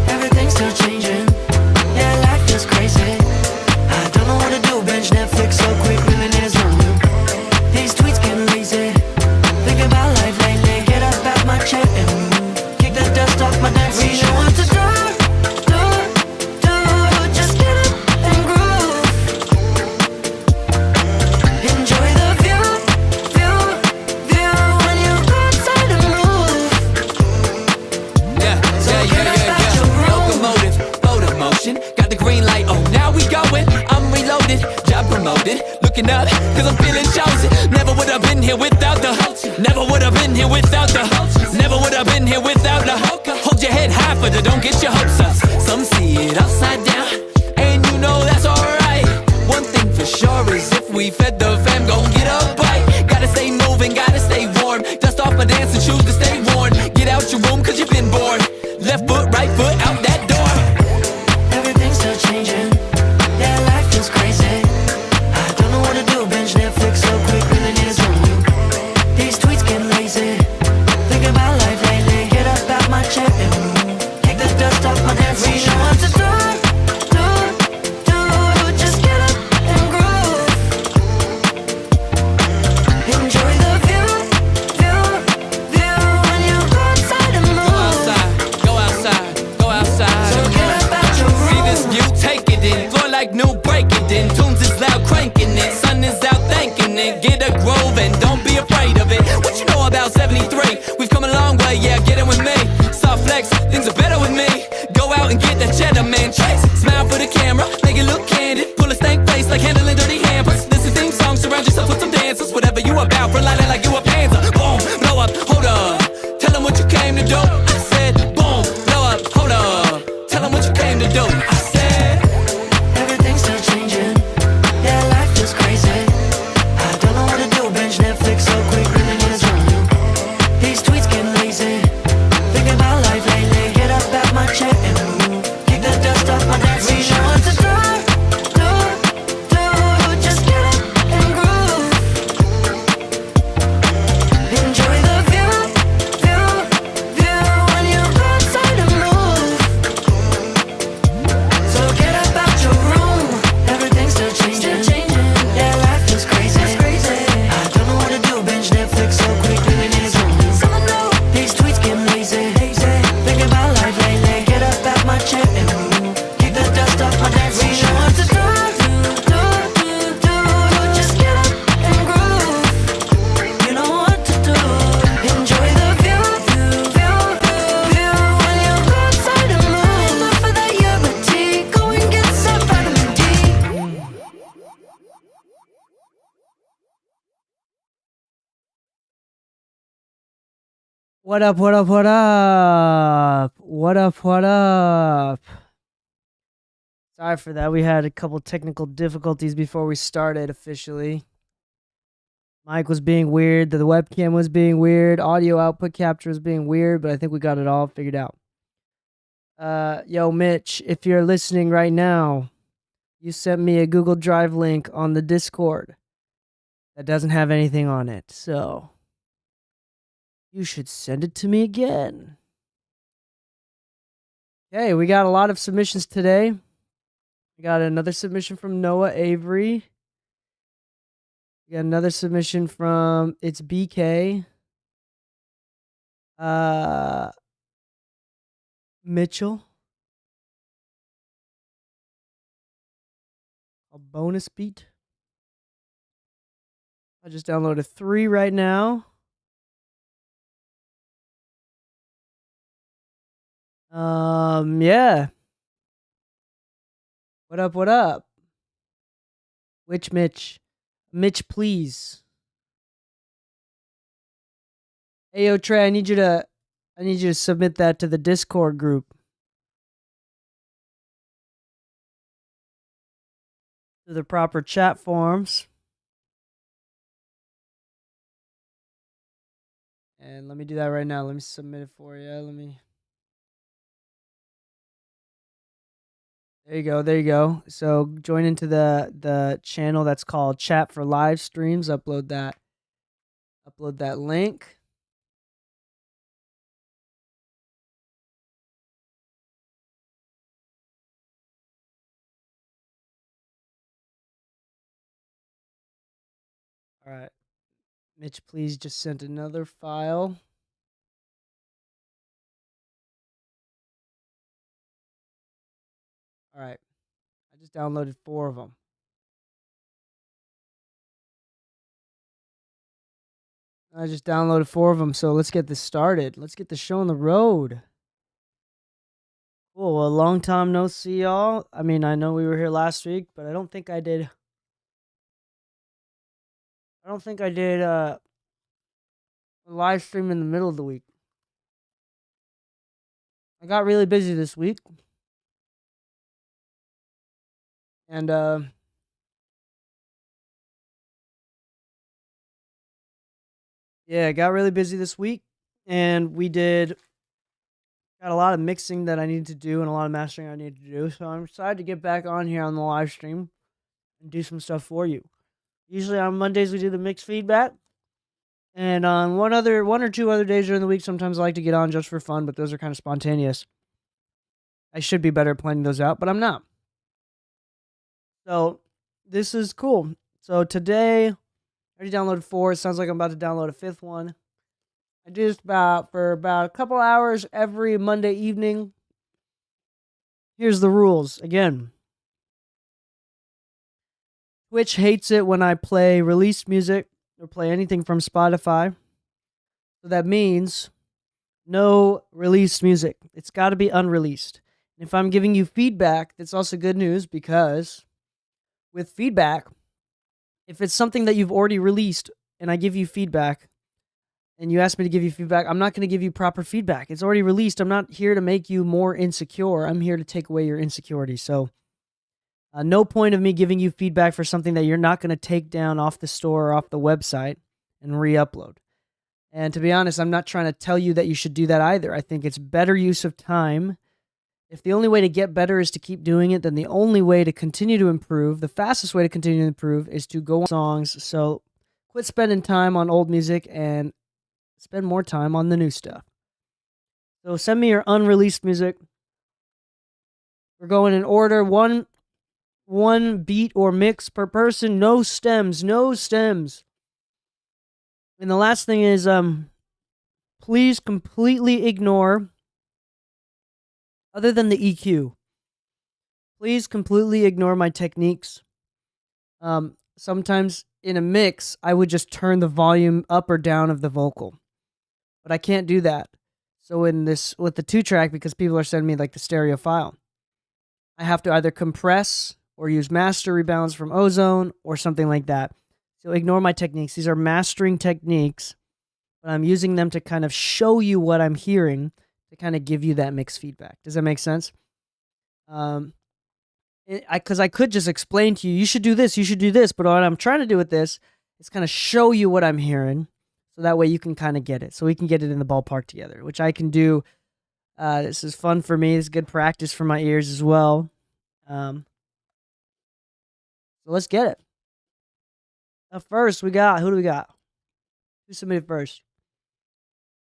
Everything's still changing. Yeah, life feels crazy. I don't know what to do. Binge Netflix so quick, millionaires on you. These tweets getting lazy. Think about life lately. Get up out my chair and move. Kick the dust off my dance. We know what to do. Just get up and groove. Enjoy the view. When you go outside and move. Locomotive, photo motion. Got the green light, oh now we going. I'm reloaded, job promoted. Looking up, cause I'm feeling chosen. Never would have been here without the Never would have been here without the Never would have been here without the Hold your head high for the don't get your hopes up. Some see it upside down, and you know that's alright. One thing for sure is if we fed the fam, gon' get a bite. Gotta stay moving, gotta stay warm. Dust off my dancing shoes to stay worn. Get out your room cause you've been bored. Left foot, right foot, out that door. Everything's still changing. Yeah, life feels crazy. I don't know what to do. Binge Netflix so quick, millionaires on you. These tweets getting lazy. Think about life lately. Get up out my chair and move. Kick the dust off my dance. We know what to do. Just get up and groove. Enjoy the view. When you go outside and move. Go outside, go outside. So get up out your room. See this view, take it in. Floor like new, break it in. Tunes is loud, cranking it. Sun is out, thanking it. Get a groove and don't be afraid of it. What you know about 73? We've come a long way, yeah, get it with me. Soft flex, things are better with me. Go out and get that cheddar, man. Chase, smile for the camera, make it look candid. Pull a stank face like handling dirty hampers. Listen theme songs, surround yourself with some dancers. Whatever you about, rely like you a panther. Boom, blow up, hold up. Tell them what you came to do. I said, boom, blow up, hold up. Tell them what you came to do. I said, Everything's still changing. Yeah, life feels crazy. I don't know what to do. Binge Netflix so quick, millionaires on you. These tweets getting lazy. Think about life lately. Get up out my chair and move. Kick the dust off my dance. We know what to do. Just get up and groove. Enjoy the view. When you go outside and move. So get up out your room. Everything's still changing. Yeah, life feels crazy. I don't know what to do. Binge Netflix so quick, millionaires on you. These tweets getting lazy. Think about life lately. Get up out my chair and move. Kick the dust off my dance. We know what to do. Just get up and groove. You know what to do. Enjoy the view. When you go outside and move. Look for that unity. Go and get some vitamin D. What up, what up, what up? What up, what up? Sorry for that. We had a couple technical difficulties before we started officially. Mic was being weird. The webcam was being weird. Audio output capture was being weird, but I think we got it all figured out. Yo, Mitch, if you're listening right now, you sent me a Google Drive link on the Discord that doesn't have anything on it, so you should send it to me again. Okay, we got a lot of submissions today. We got another submission from Noah Avery. We got another submission from It's BK. Mitchell. A bonus beat. I just downloaded 3 right now. Yeah. What up, what up? Which Mitch? Mitch, please. Hey, yo, Trey, I need you to submit that to the Discord group. To the proper chat forms. And let me do that right now. Let me submit it for you. There you go. There you go. So join into the channel that's called Chat for Live Streams. Upload that link. All right. Mitch, please just sent another file. All right. I just downloaded 4 of them. I just downloaded 4 of them, so let's get this started. Let's get the show on the road. Cool. Well, a long time no see, y'all. I mean, I know we were here last week, but I don't think I did. A live stream in the middle of the week. I got really busy this week. And yeah, I got really busy this week, and got a lot of mixing that I need to do and a lot of mastering I need to do. So I'm excited to get back on here on the live stream and do some stuff for you. Usually on Mondays we do the mix feedback, and on one or two other days during the week, sometimes I like to get on just for fun, but those are kind of spontaneous. I should be better at planning those out, but I'm not. So this is cool. So today, I already downloaded 4. It sounds like I'm about to download a 5th one. I do this for about a couple hours every Monday evening. Here's the rules. Again, Twitch hates it when I play released music or play anything from Spotify. So that means no released music. It's got to be unreleased. And if I'm giving you feedback, that's also good news, because with feedback, if it's something that you've already released and I give you feedback and you ask me to give you feedback, I'm not going to give you proper feedback. It's already released. I'm not here to make you more insecure. I'm here to take away your insecurity. So no point of me giving you feedback for something that you're not going to take down off the store or off the website and re-upload. And to be honest, I'm not trying to tell you that you should do that either. I think it's better use of time. If the only way to get better is to keep doing it, then the only way to continue to improve, the fastest way to continue to improve, is to go on songs. So quit spending time on old music and spend more time on the new stuff. So send me your unreleased music. We're going in order. One beat or mix per person. No stems. No stems. And the last thing is, please completely ignore, other than the EQ, please completely ignore my techniques. Sometimes in a mix, I would just turn the volume up or down of the vocal, but I can't do that. So with the 2-track, because people are sending me like the stereo file, I have to either compress or use master rebalance from Ozone or something like that. So ignore my techniques. These are mastering techniques, but I'm using them to kind of show you what I'm hearing, to kind of give you that mix feedback. Does that make sense? Because I could just explain to you, you should do this, but what I'm trying to do with this is kind of show you what I'm hearing, so that way you can kind of get it, so we can get it in the ballpark together, which I can do. This is fun for me. It's good practice for my ears as well. So let's get it. First, who do we got? Who submitted first?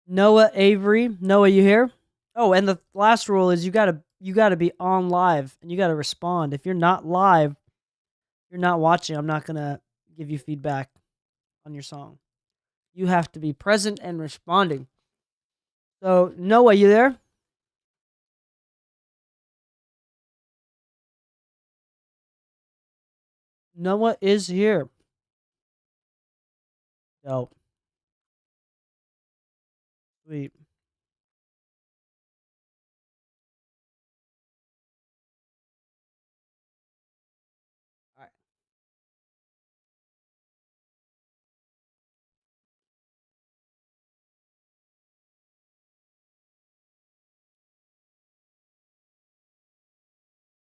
Noah Avery. Noah, you here? Oh, and the last rule is you gotta be on live and you gotta respond. If you're not live, you're not watching, I'm not gonna give you feedback on your song. You have to be present and responding. So, Noah, you there? Noah is here. So, sweet. All right.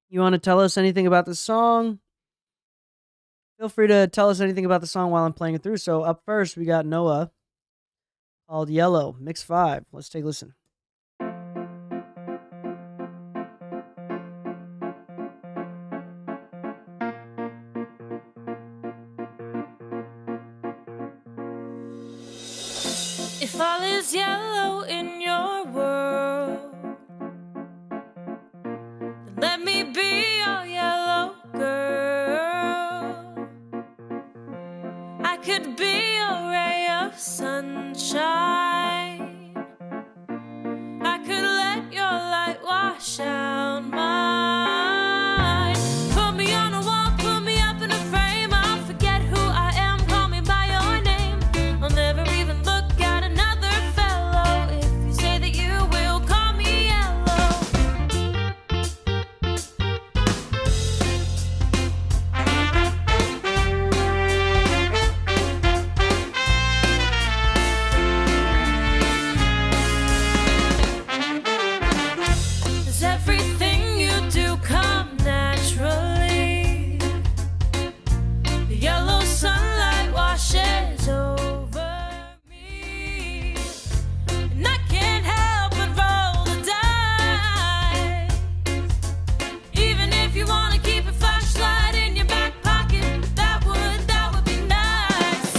You want to tell us anything about the song? Feel free to tell us anything about the song while I'm playing it through. So up first, we got Noah, called Yellow, Mix 5. Let's take a listen. If all is yellow in your world, then let me be your yellow girl. I could be a ray of sunshine. I could let your light wash out mine. Put me on a wall, put me up in a frame. I'll forget who I am, call me by your name. I'll never even look at another fellow if you say that you will call me yellow. Does everything you do come naturally? The yellow sunlight washes over me, and I can't help but roll the dice. Even if you wanna keep a flashlight in your back pocket, that would be nice.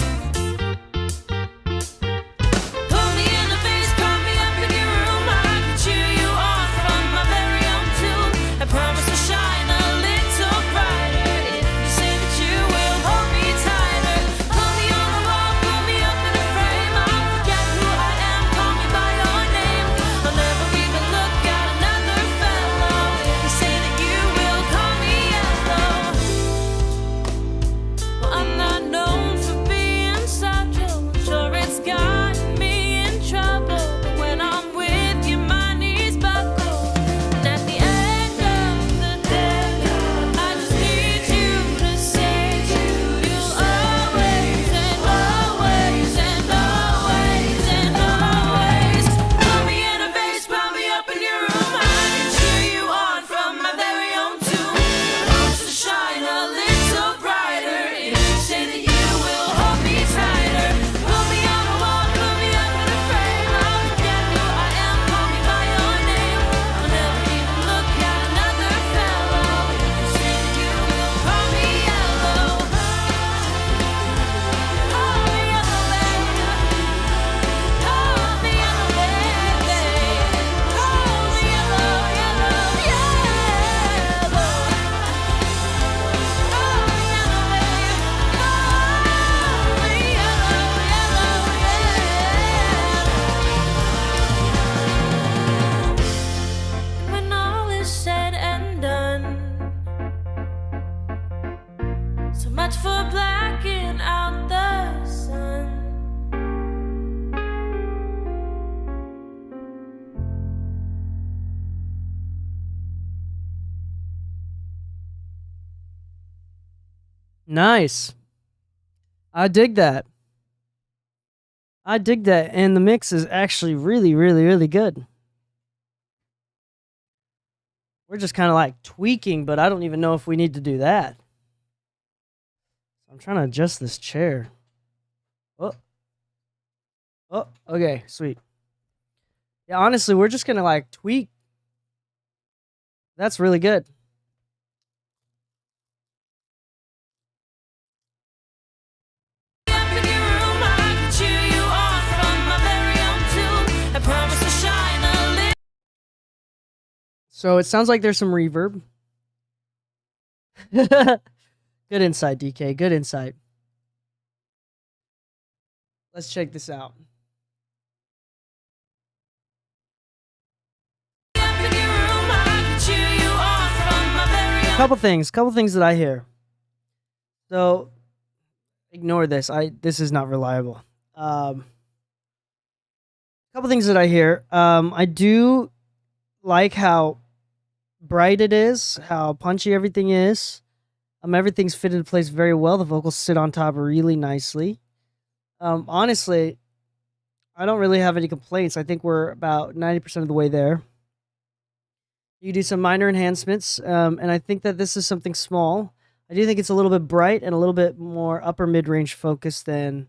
Pull me in the face, prop me up in your room. I can cheer you on from my very own tomb. I promise to shine a little brighter if you say that you will hold me tighter. Pull me on the wall, put me up in a frame. I'll forget who I am, call me by your name. I'll never even look at another fellow if you say that you will call me yellow. Well, I'm not known for being subtle. I'm sure it's got me in trouble. But when I'm with you, my knees buckle. And at the end of the day, I just need you to say you'll always and always and always and always put me in a vase, put me up in your room. I can cheer you on from my very own tomb. I promise to shine a little brighter if you say that you will hold me tighter. Put me on a wall, put me up in a frame. I'll forget who I am, call me by your name. I'll never even look at another fellow if you say that you will call me yellow. Call me yellow, baby. Call me yellow, baby. Call me yellow, yellow, yellow. Call me yellow, baby. Call me yellow, yellow, yeah. When all is said and done, so much for blacking out the sun. Nice. I dig that. I dig that. And the mix is actually really, really, really good. We're just kind of like tweaking, but I don't even know if we need to do that. I'm trying to adjust this chair. Oh. Oh, okay, sweet. Yeah, honestly, we're just gonna like tweak. That's really good. Up in your room, I can cheer you on from my very own tomb. I promise to shine a little. So it sounds like there's some reverb. Good insight, DK. Good insight. Let's check this out. Up in your room, I can cheer you on from my very own. Couple things that I hear. So ignore this. This is not reliable. Couple things that I hear. I do like how bright it is, how punchy everything is. Everything's fitted into place very well. The vocals sit on top really nicely. Honestly, I don't really have any complaints. I think we're about 90% of the way there. You do some minor enhancements, and I think that this is something small. I do think it's a little bit bright and a little bit more upper mid-range focus than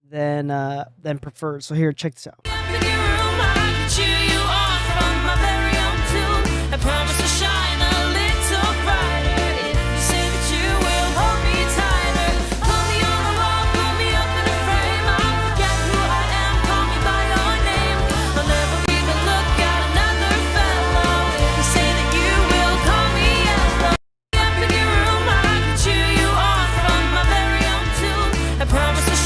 preferred. So here, check this out. Up in your room, I can cheer you on from my very own tomb. I promise to shine a little brighter if you say that you will hold me tighter. Pull me on the wall, put me up in a frame. I'll forget who I am, call me by your name. I'll never even look at another fellow if you say that you will call me yellow. Up in your room, I can cheer you on from my very own tomb. I promise to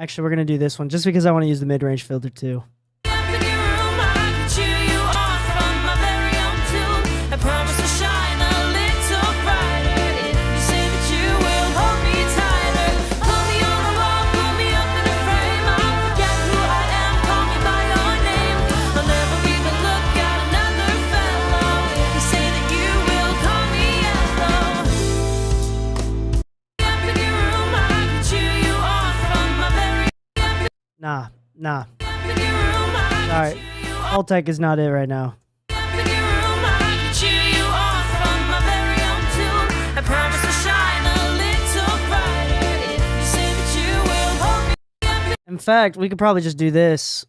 Actually, we're gonna do this one just because I want to use the mid-range filter too. Up in your room, I can cheer you on from my very own tune. I promise to shine a little brighter if you say that you will hold me tighter. Put me on the wall, put me up in a frame. I'll forget who I am, call me by your name. I'll never even look at another fellow if you say that you will call me yellow. Up in your room, I can cheer you on from my very Nah. up in your room, I can Alright. cheer you on. Alt-Tech is not it right now. Up in your room, I can cheer you on from my very own tune. I promise to shine a little brighter if you say that you will hold me. In fact, we could probably just do this.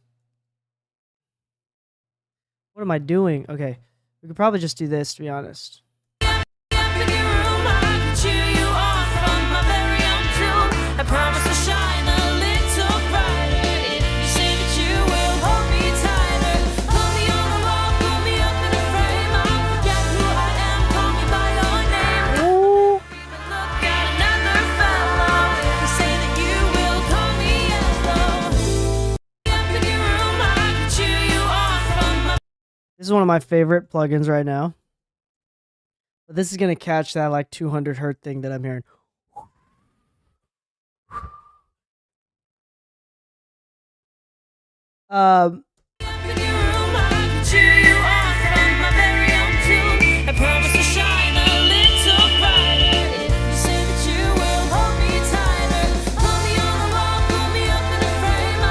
What am I doing? Okay. We could probably just do this, to be honest. Up in your room, I can cheer you on from my very own tune. I promise to shine a little brighter if you say that you will hold me tighter. Put me on the wall, put me up in a frame. I'll forget who I am, call me by your name. Ooh. Even look at another fellow if you say that you will call me yellow. Up in your room, I can cheer you on from my This is one of my favorite plugins right now. But this is gonna catch that like 200 hertz thing that I'm hearing. Um, Up in your room, I can cheer you on from my very own tune. I promise to shine a little brighter if you say that you will hold me tighter. Put me on the wall, put me up in a frame.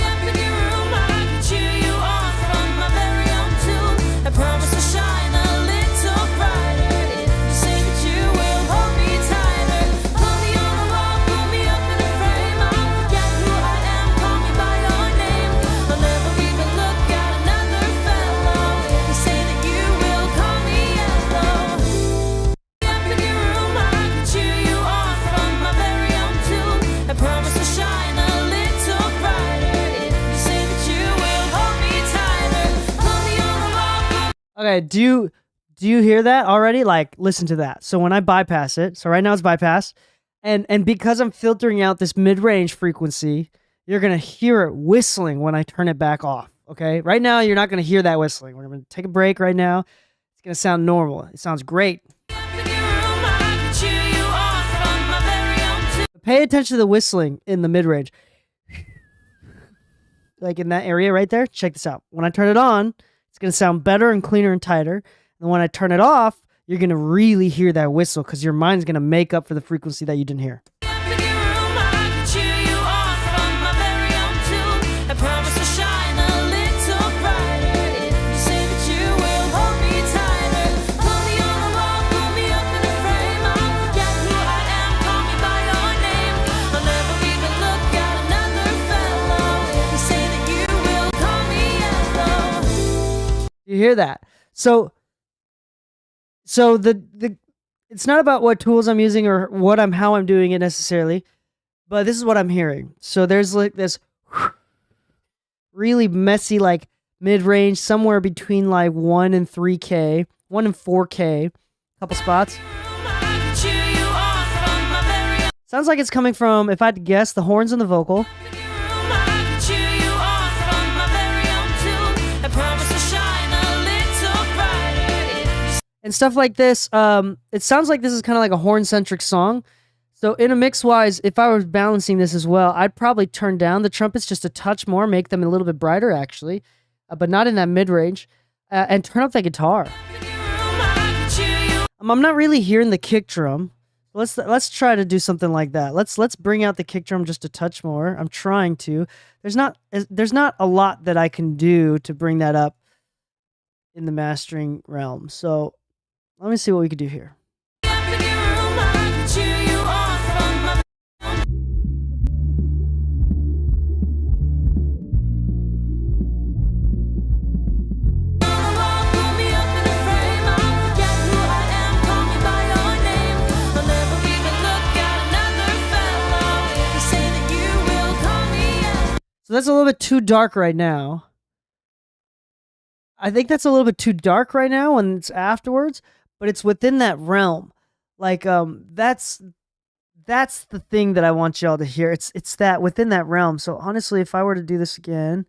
Up in your room, I can cheer you on from my very own tune. I promise to shine a little brighter if you say that you will hold me tighter. Put me on the wall, put me up in a frame. I'll forget who I am, call me by your name. I'll never even look at another fellow if you say that you will call me yellow. Up in your room, I can cheer you on from my very own tune. I promise to shine a little brighter if you say that you will hold me tighter. Put me on the wall, put okay, do you hear that already? Like, listen to that. So when I bypass it, so right now it's bypassed, and because I'm filtering out this mid-range frequency, you're gonna hear it whistling when I turn it back off. Okay, right now you're not gonna hear that whistling. We're gonna take a break right now. It's gonna sound normal. It sounds great. up in your room, I can cheer you on from my very own tune. Pay attention to the whistling in the mid-range. Like in that area right there. Check this out. When I turn it on, it's gonna sound better and cleaner and tighter. And when I turn it off, you're gonna really hear that whistle because your mind's gonna make up for the frequency that you didn't hear. Up in your room, I can cheer you on from my very own tune. I promise to shine a little brighter if you say that you will hold me tighter. Put me on the wall, put me up in a frame. I'll forget who I am, call me by your name. I'll never even look at another fellow if you say that you will call me yellow. You hear that? So the it's not about what tools I'm using or how I'm doing it necessarily, but this is what I'm hearing. So there's like this really messy like mid-range somewhere between like 1 and 3K, 1 and 4K, couple spots. I can cheer you on from my very own Sounds like it's coming from, if I had to guess, the horns and the vocal. room. I can cheer you on from my very own tune. I promise to shine a little brighter if you And stuff like this. It sounds like this is kind of like a horn-centric song. So in a mix-wise, if I was balancing this as well, I'd probably turn down the trumpets just a touch more, make them a little bit brighter actually, but not in that mid-range, and turn up the guitar. I'm not really hearing the kick drum. Let's try to do something like that. Let's bring out the kick drum just a touch more. I'm trying to. There's not a lot that I can do to bring that up in the mastering realm. So let me see what we could do here. So that's a little bit too dark right now. I think that's a little bit too dark right now when it's afterwards, but it's within that realm. Like that's that's the thing that I want y'all to hear. It's that within that realm. So honestly, if I were to do this again,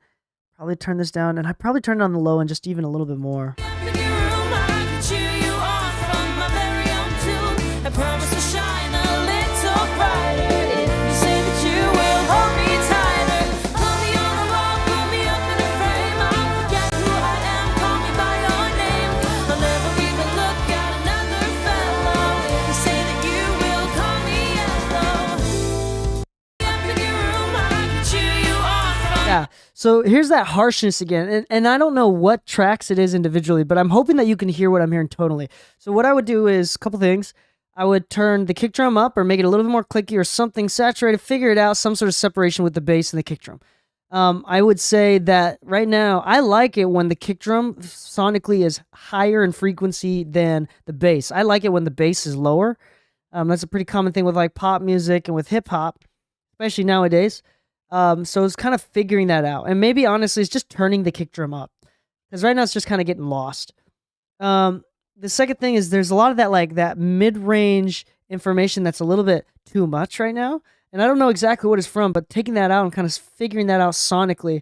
probably turn this down, and I probably turn it on the low and just even a little bit more. In your room, I can cheer you on from my very own tune. I promise to shine a little brighter if you say that you will hold me tighter. Put me on the wall, put me up in a frame. I'll forget who I am, call me by your name. I'll never even look at another fellow if you say that you will call me yellow. Up in your room, I can cheer you on from Yeah. So here's that harshness again. And I don't know what tracks it is individually, but I'm hoping that you can hear what I'm hearing tonally. So what I would do is a couple things. I would turn the kick drum up or make it a little bit more clicky or something saturated, figure it out, some sort of separation with the bass and the kick drum. I would say that right now, I like it when the kick drum sonically is higher in frequency than the bass. I like it when the bass is lower. That's a pretty common thing with like pop music and with hip hop, especially nowadays. So it's kind of figuring that out. And maybe honestly, it's just turning the kick drum up. Because right now it's just kind of getting lost. The second thing is there's a lot of that like that mid-range information that's a little bit too much right now. And I don't know exactly what it's from, but taking that out and kind of figuring that out sonically,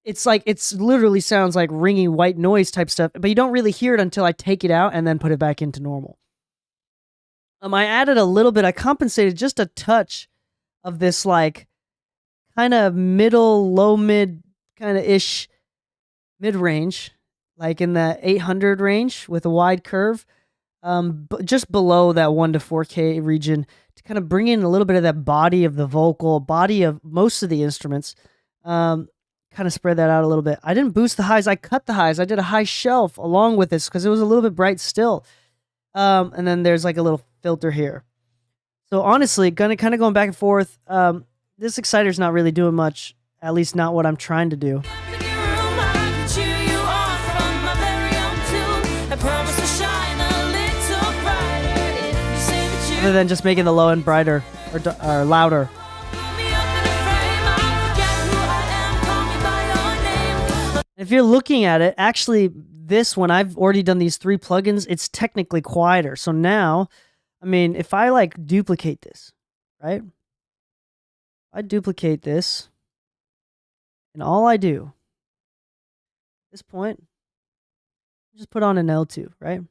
it's like, it's literally sounds like ringing white noise type stuff, but you don't really hear it until I take it out and then put it back into normal. I added a little bit, I compensated just a touch of this like kind of middle, low mid kind of ish mid range, like in the 800 range with a wide curve, just below that 1 to 4K region to kind of bring in a little bit of that body of the vocal, body of most of the instruments, kind of spread that out a little bit. I didn't boost the highs, I cut the highs. I did a high shelf along with this because it was a little bit bright still. And then there's like a little filter here. So honestly, kind of going back and forth. This exciter's not really doing much, at least not what I'm trying to do. in your room, I can cheer you on from my very own tune. I promise to shine a little brighter if you say that you Other than just making the low end brighter or louder. put me up in a frame. I'll forget who I am, call me by your name. If you're looking at it, actually, this one, I've already done these 3 plugins, it's technically quieter. So now, I mean, if I like duplicate this, right? I duplicate this, and all I do, at this point, just put on an L2, right?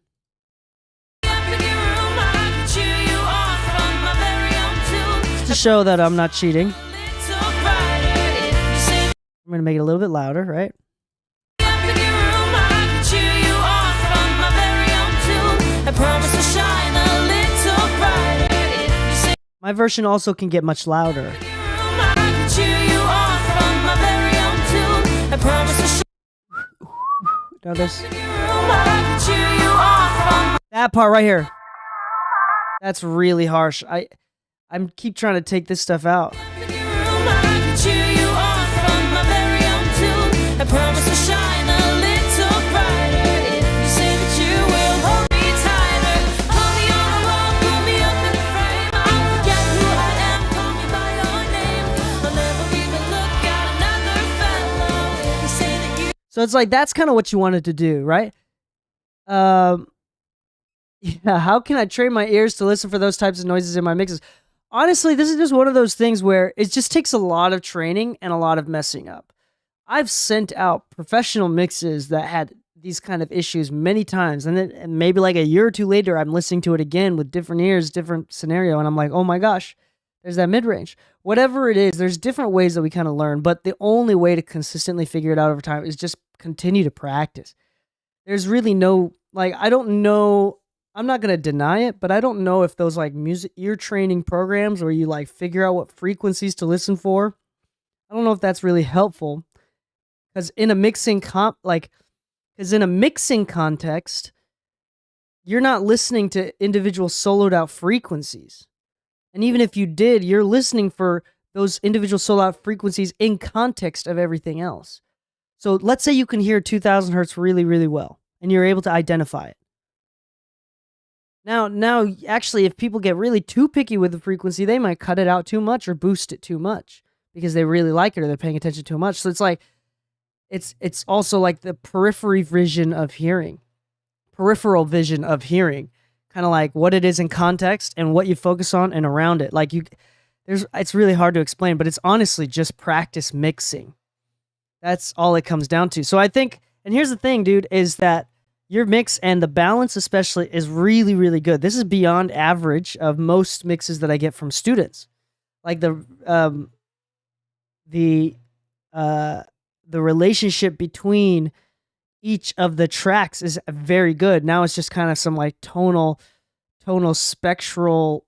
Up in your room, I can cheer you on from my very own tune. To show that I'm not cheating, Little brighter if you say I'm going to make it a little bit louder, right? up in your room, I can cheer you on from my very own tune. I promise to shine a little brighter if you say My version also can get much louder. in your room, I can cheer you on from my very own tune. I promise to shine Now this, in your room, I can cheer you on from that part right here, that's really harsh. I'm keep trying to take this stuff out. in your room, I can cheer you on from my very own tune. I promise to shine a little brighter if you say that you will hold me tighter. Hold me on the wall, put me up in a frame. I'll forget who I am, call me by your name. I'll never even look at another fellow if you say that you So it's like that's kind of what you wanted to do, right? Yeah, how can I train my ears to listen for those types of noises in my mixes? Honestly, this is just one of those things where it just takes a lot of training and a lot of messing up. I've sent out professional mixes that had these kind of issues many times, and then and maybe like a year or two later, I'm listening to it again with different ears, different scenario, and I'm like, oh my gosh, there's that mid-range. Whatever it is, there's different ways that we kind of learn, but the only way to consistently figure it out over time is just continue to practice. There's really no, like, I don't know, I'm not going to deny it, but I don't know if those like music ear training programs where you like figure out what frequencies to listen for, I don't know if that's really helpful. Because in a mixing context, you're not listening to individual soloed out frequencies. And even if you did, you're listening for those individual soloed out frequencies in context of everything else. So let's say you can hear 2000 hertz really, really well, and you're able to identify it. Now, actually, if people get really too picky with the frequency, they might cut it out too much or boost it too much because they really like it or they're paying attention too much. So it's like, it's also like the peripheral vision of hearing, kind of like what it is in context and what you focus on and around it. Like it's really hard to explain, but it's honestly just practice mixing. That's all it comes down to. So I think, and here's the thing, dude, is that your mix and the balance especially is really, really good. This is beyond average of most mixes that I get from students. Like the relationship between each of the tracks is very good. Now it's just kind of some like tonal spectral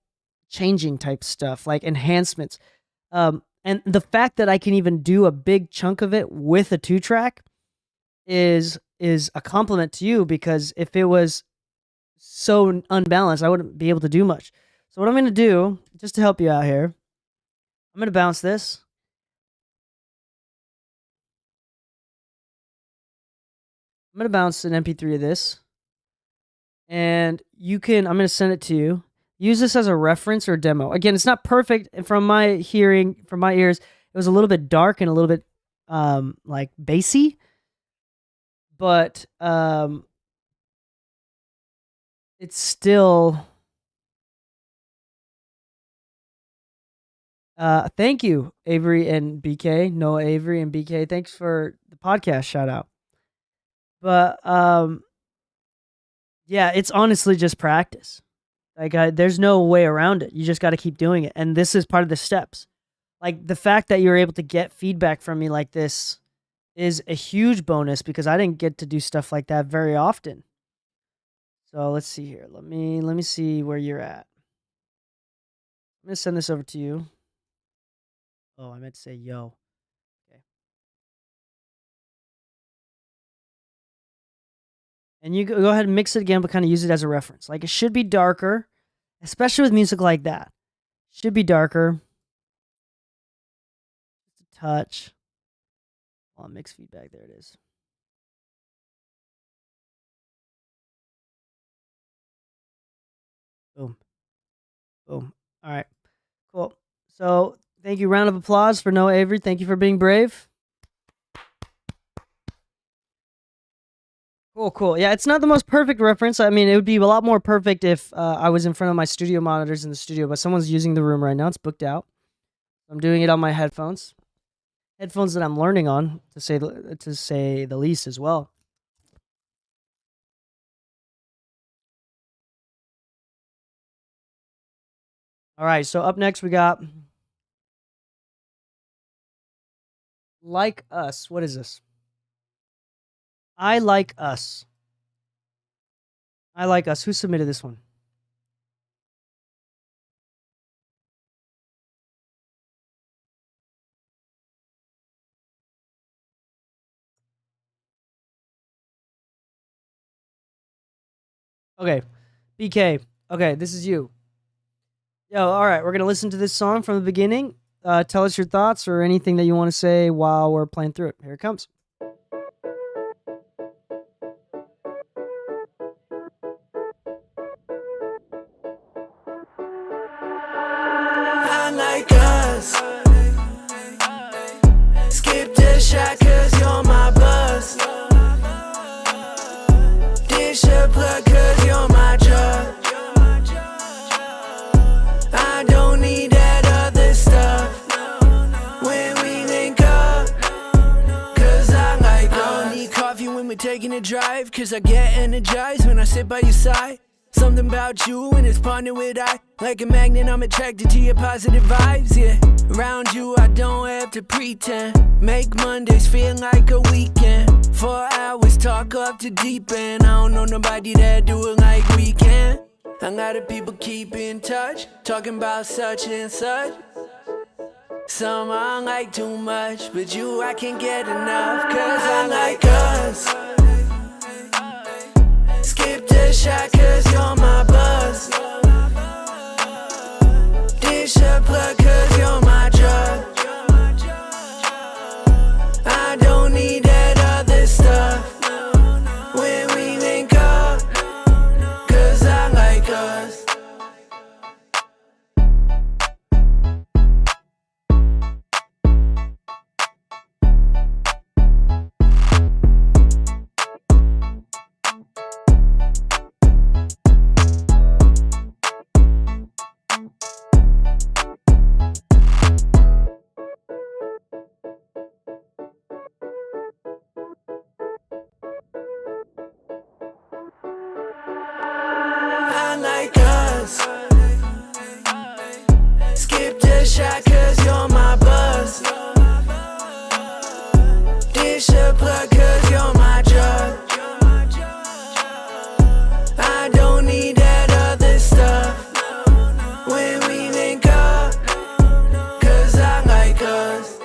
changing type stuff, like enhancements. And the fact that I can even do a big chunk of it with a 2-track is a compliment to you, because if it was so unbalanced, I wouldn't be able to do much. So what I'm going to do, just to help you out here, I'm going to bounce this. I'm going to bounce an MP3 of this. And I'm going to send it to you. Use this as a reference or demo. Again, it's not perfect. And from my hearing, from my ears, it was a little bit dark and a little bit like bassy. But it's still... thank you, Avery and BK. Noah, Avery, and BK. Thanks for the podcast shout out. But yeah, it's honestly just practice. Like there's no way around it. You just got to keep doing it, and this is part of the steps. Like the fact that you're able to get feedback from me like this is a huge bonus, because I didn't get to do stuff like that very often. So let's see here. Let me see where you're at. I'm gonna send this over to you. Oh, I meant to say yo. Okay. And you go ahead and mix it again, but kind of use it as a reference. Like it should be darker, especially with music like that. Should be darker. Just a touch. Oh, mix feedback. There it is. Boom. Boom. All right. Cool. So thank you. Round of applause for Noah Avery. Thank you for being brave. Cool. Yeah, it's not the most perfect reference. I mean, it would be a lot more perfect if I was in front of my studio monitors in the studio, but someone's using the room right now. It's booked out. I'm doing it on my headphones. Headphones that I'm learning on, to say the least, as well. All right, so up next we got Like Us. What is this? I Like Us. I Like Us. Who submitted this one? Okay. BK. Okay, this is you. Yo, all right, we're going to listen to this song from the beginning. Tell us your thoughts or anything that you want to say while we're playing through it. Here it comes. I like us. Skip the shot cause you're my buzz. Dish a plug cause you're my drug. I don't need that other stuff when we link up, cause I like us. I don't need coffee when we're taking a drive, cause I get energized when I sit by your side. Something about you and it's partnered with I. Like a magnet, I'm attracted to your positive vibes, yeah. Around you, I don't have to pretend. Make Mondays feel like a weekend. 4 hours, talk up to deep end. I don't know nobody that do it like we can. A lot of people keep in touch, talking about such and such. Some I don't like too much, but you I can't get enough, cause I like us. Skip the shot cause you're my buzz. Dish a plug cause you're my drug. I don't need that other stuff when we link up, cause I like us. shot cause you're my buzz. Dish a plug cause you're my drug. I don't need that other stuff when we link up, cause I like us.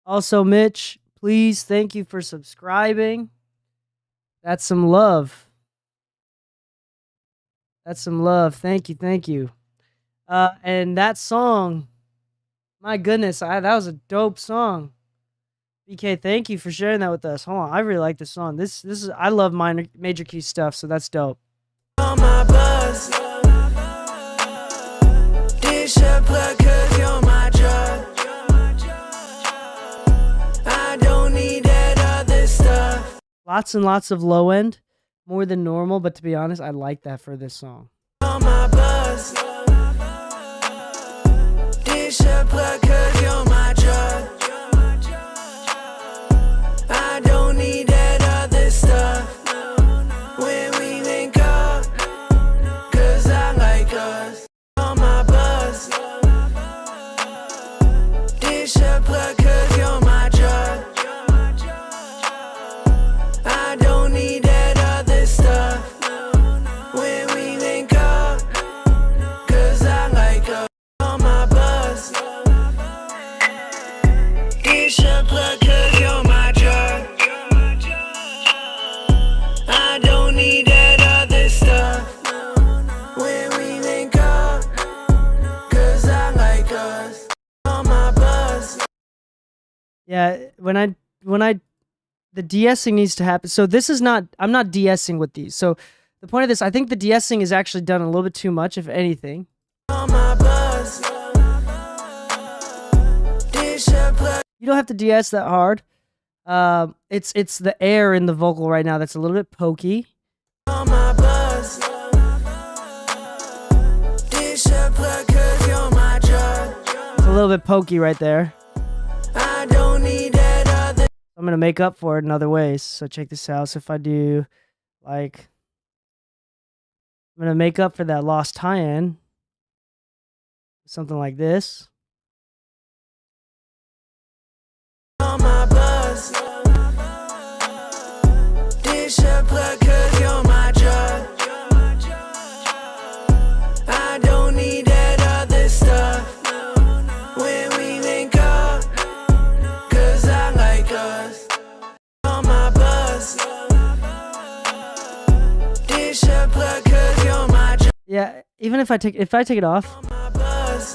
Also, Mitch, please, thank you for subscribing. That's some love. That's some love. Thank you, thank you. And that song, my goodness, that was a dope song. BK, thank you for sharing that with us. Hold on, I really like this song. This is I love major key stuff, so that's dope. On my buzz. Dish a plug cause you're my drug. I don't need that other stuff. Lots and lots of low end, more than normal, but to be honest, I like that for this song. On my buzz. Dish a plug cause you're my drug. I don't need that other stuff when we link up, cause I like us. On my buzz. Dish a plug cause you're my drug. I don't need that other stuff when we link up, cause I like us. On my buzz. Dish a plug cause you're my drug. I don't need that other stuff when we link up, cause I like us. On my buzz. Yeah, the de-essing needs to happen. So this is not, I'm not de-essing with these. So the point of this, I think the de-essing is actually done a little bit too much, if anything. On my buzz. Dish a plug. You don't have to de-ess that hard. It's the air in the vocal right now that's a little bit pokey. On my buzz. Dish a plug cause you're my drug. It's a little bit pokey right there. I don't need that other. I'm going to make up for it in other ways. So check this out. So if I do, like, I'm going to make up for that lost tie-in. Something like this. On my buzz. Dish a plug cause you're my drug. I don't need that other stuff when we link up, cause I like us. On my buzz. Dish a plug cause you're my drug. Yeah, even if I take it off. On my buzz.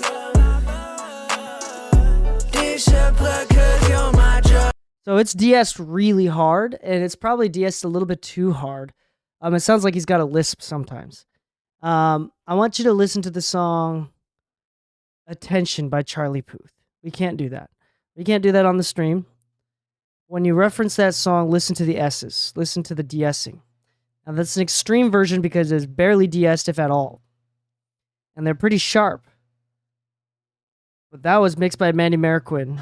Dish a plug cause you're my drug. So it's de-essed really hard, and it's probably de-essed a little bit too hard. It sounds like he's got a lisp sometimes. I want you to listen to the song Attention by Charlie Puth. We can't do that. We can't do that on the stream. When you reference that song, listen to the S's. Listen to the de-essing. Now that's an extreme version because it's barely de-essed if at all. And they're pretty sharp. But that was mixed by Mandy Marroquin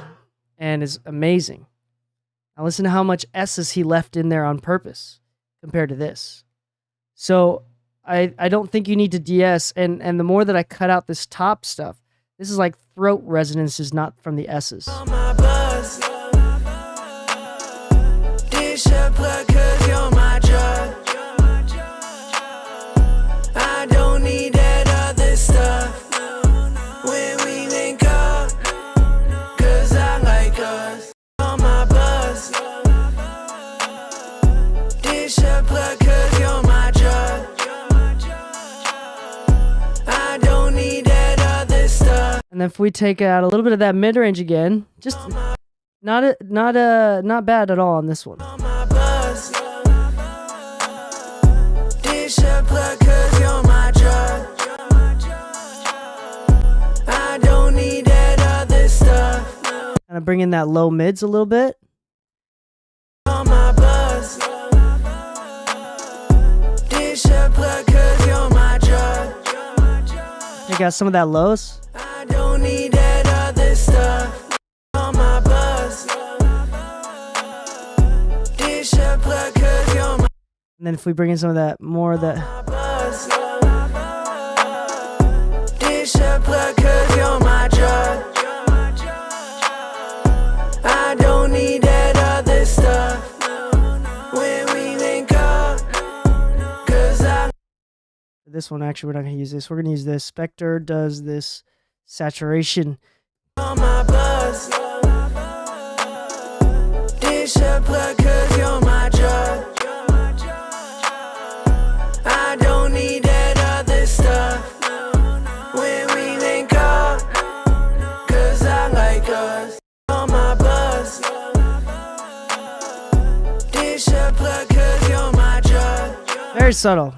and is amazing. Now listen to how much S's he left in there on purpose compared to this. So I don't think you need to de-ess, and the more that I cut out this top stuff, this is like throat resonances, not from the S's. On my buzz. Dish a plug cause you're my drug. I don't need that other stuff when we link up, cause I like us. On my buzz. Dish a plug cause you're my drug. I don't need that other stuff. And then if we take out a little bit of that mid-range again, just not bad at all on this one. On my buzz. Dish a plug cause you're my drug. I don't need that other stuff. Kind of bring in that low mids a little bit. On my buzz. Dish a plug cause you're my drug. Take out some of that lows. I don't need that other stuff. On my buzz. And then if we bring in some of that, more of that. This your plug 'cause you're my drug. I don't need that other stuff when we link up. 'Cause I This one, actually, we're not going to use this. We're going to use this. Spectre does this saturation. on my buzz. This your plug 'cause you're my drug. I don't need that other stuff when we link up. 'Cause I like us on my buzz. This your plug 'cause you're my drug. Very subtle.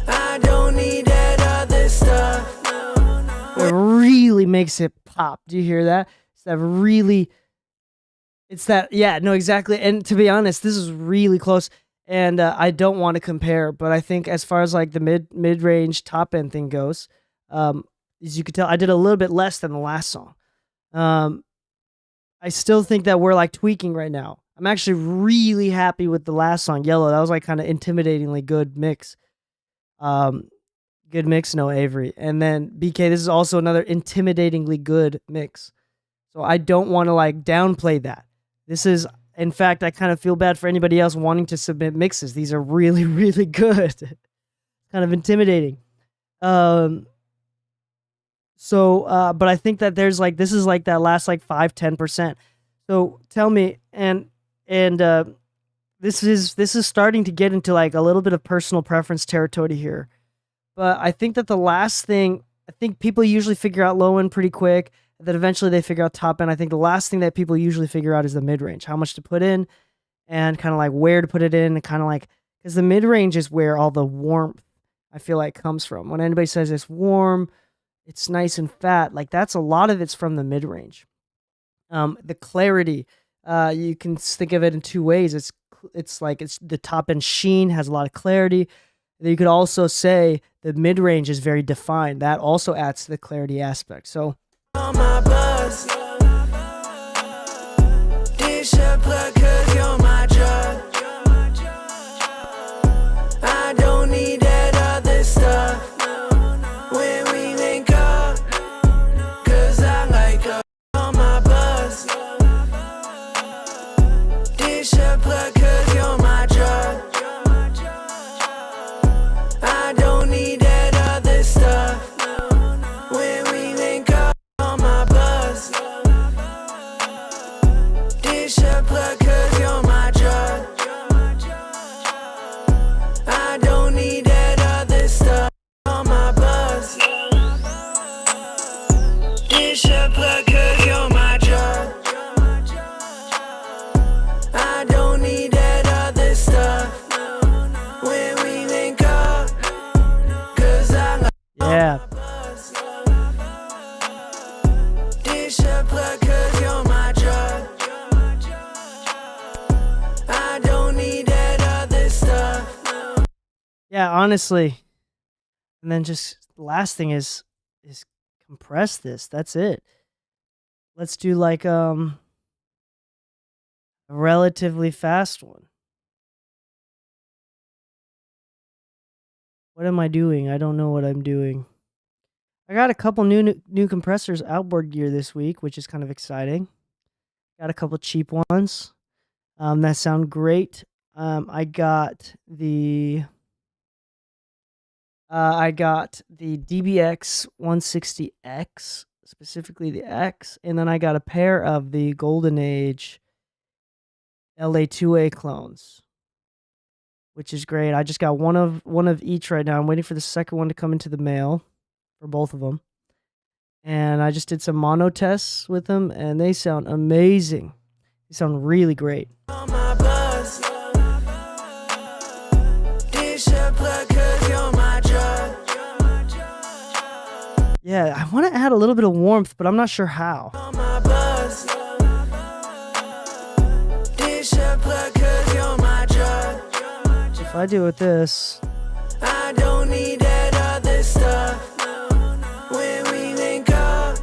I don't need that other stuff. It really makes it pop. Do you hear that? It's that, yeah, no, exactly. And to be honest, this is really close. And I don't want to compare, but I think as far as like the mid-range top end thing goes, as you can tell, I did a little bit less than the last song. I still think that we're like tweaking right now. I'm actually really happy with the last song, Yellow. That was like kind of intimidatingly good mix. Good mix, no Avery. And then BK, this is also another intimidatingly good mix. So I don't want to like downplay that. This is, in fact, I kind of feel bad for anybody else wanting to submit mixes. These are really, really good. Kind of intimidating. But I think that there's like, this is like that last like 5-10%. So tell me, and this is starting to get into like a little bit of personal preference territory here. But I think that the last thing, I think people usually figure out low end pretty quick. That eventually they figure out top end. I think the last thing that people usually figure out is the mid range, how much to put in, and kind of like where to put it in, and kind of like, because the mid range is where all the warmth I feel like comes from. When anybody says it's warm, it's nice and fat, like that's a lot of it's from the mid range. The clarity, you can think of it in two ways. It's like it's the top end sheen has a lot of clarity. You could also say the mid range is very defined. That also adds to the clarity aspect. So. On my buzz. This your plug 'cause you're my drug. I don't need that other stuff when we link up. 'Cause I like us on my buzz. This your plug 'cause you're my drug. I don't need that other stuff when we link up. On my buzz. This your plug 'cause you're my drug. I don't need that other stuff. On my buzz. This your plug 'cause you're my drug. I don't need that other stuff when we link up. 'Cause I like Yeah. this your plug 'cause you're my drug. I don't need that other stuff. Yeah, honestly. And then just the last thing is compress this. That's it. Let's do like a relatively fast one. What am I doing? I don't know what I'm doing. I got a couple new compressors outboard gear this week, which is kind of exciting. Got a couple cheap ones that sound great. I got the DBX 160X, specifically the X, and then I got a pair of the Golden Age LA2A clones, which is great. I just got one of each right now. I'm waiting for the second one to come into the mail for both of them. And I just did some mono tests with them, and they sound amazing. They sound really great. On my buzz. This your plug 'cause you're my drug. Yeah, I want to add a little bit of warmth, but I'm not sure how. On my buzz. This your plug 'cause you're my drug. If I do it with this, I don't need that other stuff when we link up.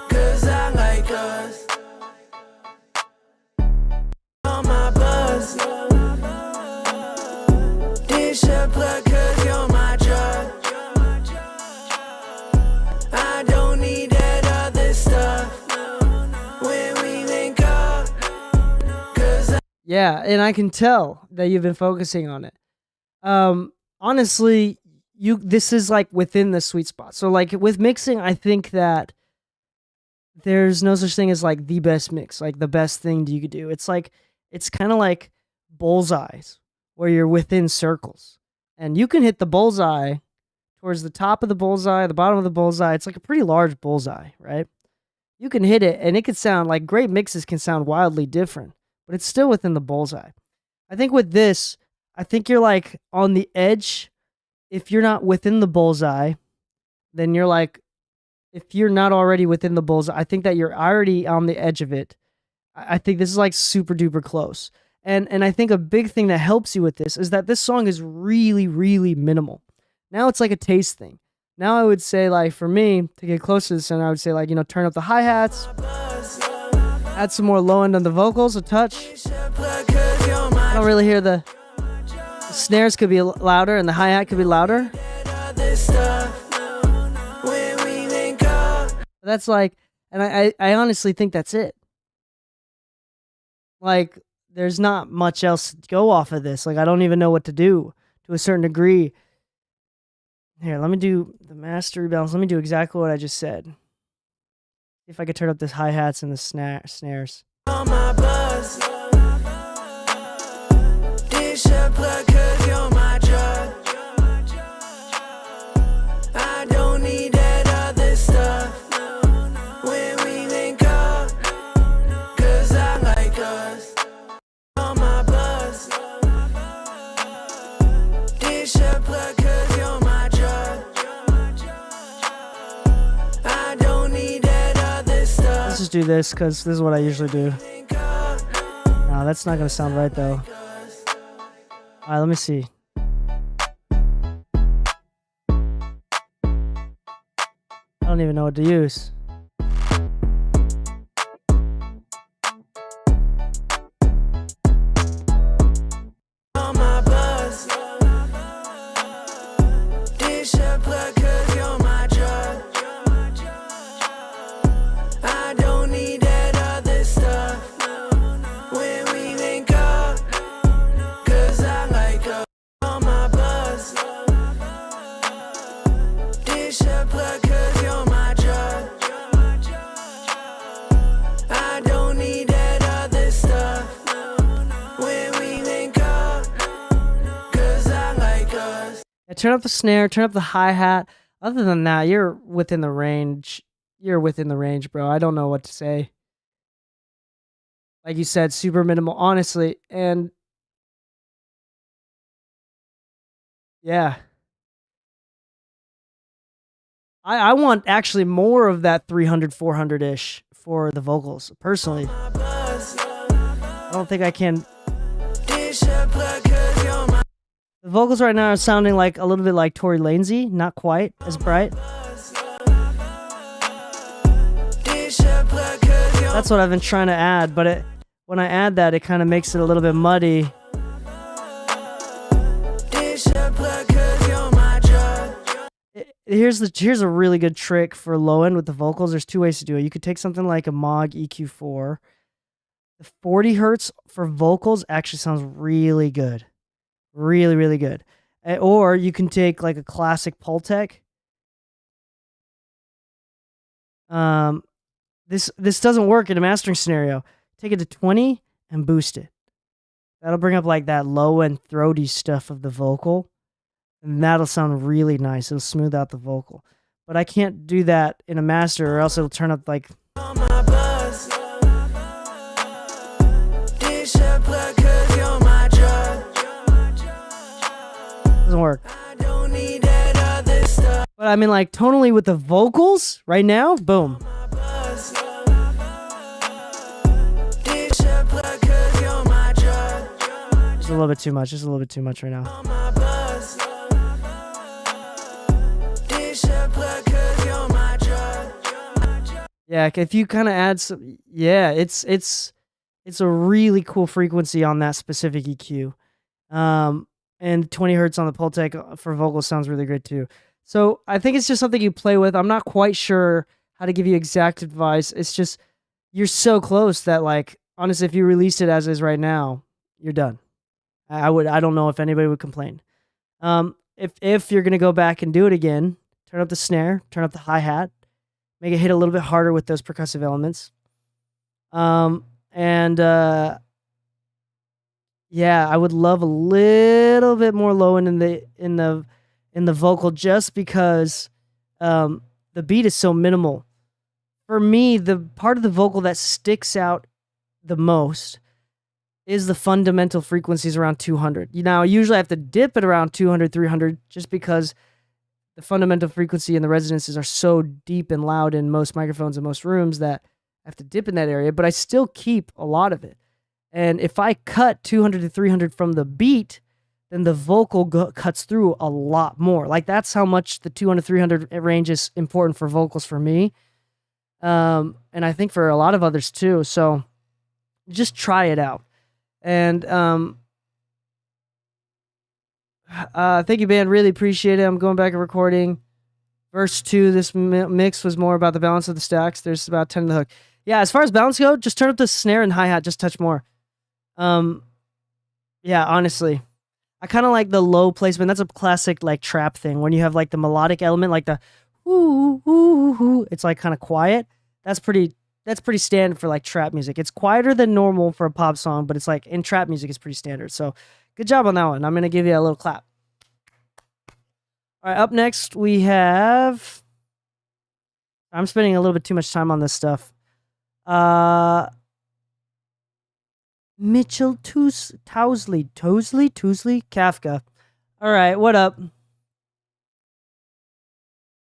'Cause I like us. On my buzz. Yeah, and I can tell that you've been focusing on it. Honestly, this is like within the sweet spot. So like with mixing, I think that there's no such thing as like the best mix, like the best thing you could do. It's like it's kind of like bullseyes where you're within circles. And you can hit the bullseye towards the top of the bullseye, the bottom of the bullseye. It's like a pretty large bullseye, right? You can hit it and it could sound like great mixes can sound wildly different, but it's still within the bullseye. I think with this, I think you're like on the edge. If you're not within the bullseye, then you're like, if you're not already within the bullseye, I think that you're already on the edge of it. I think this is like super duper close. And I think a big thing that helps you with this is that this song is really, really minimal. Now it's like a taste thing. Now I would say, like, for me, to get close to the center, I would say, like, turn up the hi-hats, add some more low end on the vocals, a touch. I don't really hear the snares could be louder and the hi-hat could be louder. That's like, and I honestly think that's it. Like, there's not much else to go off of this. Like, I don't even know what to do to a certain degree. Here, let me do the master rebalance. Let me do exactly what I just said. If I could turn up this hi-hats and the snares. Let's just do this because this is what I usually do. No, that's not going to sound right though. Alright, let me see. I don't even know what to use. Turn up the snare, turn up the hi-hat. Other than that, you're within the range. You're within the range, bro. I don't know what to say. Like you said, super minimal, honestly. And yeah. I want actually more of that 300, 400-ish for the vocals, personally. I don't think I can. The vocals right now are sounding like a little bit like Tory Lanez, not quite as bright. That's what I've been trying to add, but when I add that, it kind of makes it a little bit muddy. Here's a really good trick for low end with the vocals. There's two ways to do it. You could take something like a Moog EQ4. The 40 hertz for vocals actually sounds really good. Really, really good. Or you can take like a classic Pultec. This doesn't work in a mastering scenario. Take it to 20 and boost it. That'll bring up like that low and throaty stuff of the vocal. And that'll sound really nice. It'll smooth out the vocal. But I can't do that in a master or else it'll turn up like... Doesn't work. But I mean, like, tonally with the vocals right now, boom. Just a little bit too much. Just a little bit too much right now. Yeah, if you kind of add some, yeah, it's a really cool frequency on that specific EQ. And 20 hertz on the Pultec for vocals sounds really great too. So I think it's just something you play with. I'm not quite sure how to give you exact advice. It's just, you're so close that, like, honestly, if you released it as is right now, You're done. I don't know if anybody would complain. If you're gonna go back and do it again, turn up the snare, turn up the hi-hat, make it hit a little bit harder with those percussive elements. And yeah, I would love a little bit more low end in the vocal, just because the beat is so minimal. For me, the part of the vocal that sticks out the most is the fundamental frequencies around 200. Now, usually I have to dip it around 200, 300, just because the fundamental frequency and the resonances are so deep and loud in most microphones in most rooms that I have to dip in that area, but I still keep a lot of it. And if I cut 200 to 300 from the beat, then the vocal cuts through a lot more. Like, that's how much the 200, 300 range is important for vocals for me. And I think for a lot of others too. So just try it out. And thank you, band. Really appreciate it. I'm going back and recording. Verse 2, this mix was more about the balance of the stacks. There's about 10 in the hook. Yeah, as far as balance go, just turn up the snare and hi-hat, just touch more. Yeah, honestly. I kind of like the low placement. That's a classic like trap thing. When you have like the melodic element, like the ooh, ooh, ooh, it's like kind of quiet. That's pretty standard for like trap music. It's quieter than normal for a pop song, but it's like in trap music, it's pretty standard. So good job on that one. I'm going to give you a little clap. All right, up next we have, I'm spending a little bit too much time on this stuff. Mitchell Tousley, Kafka. All right, what up?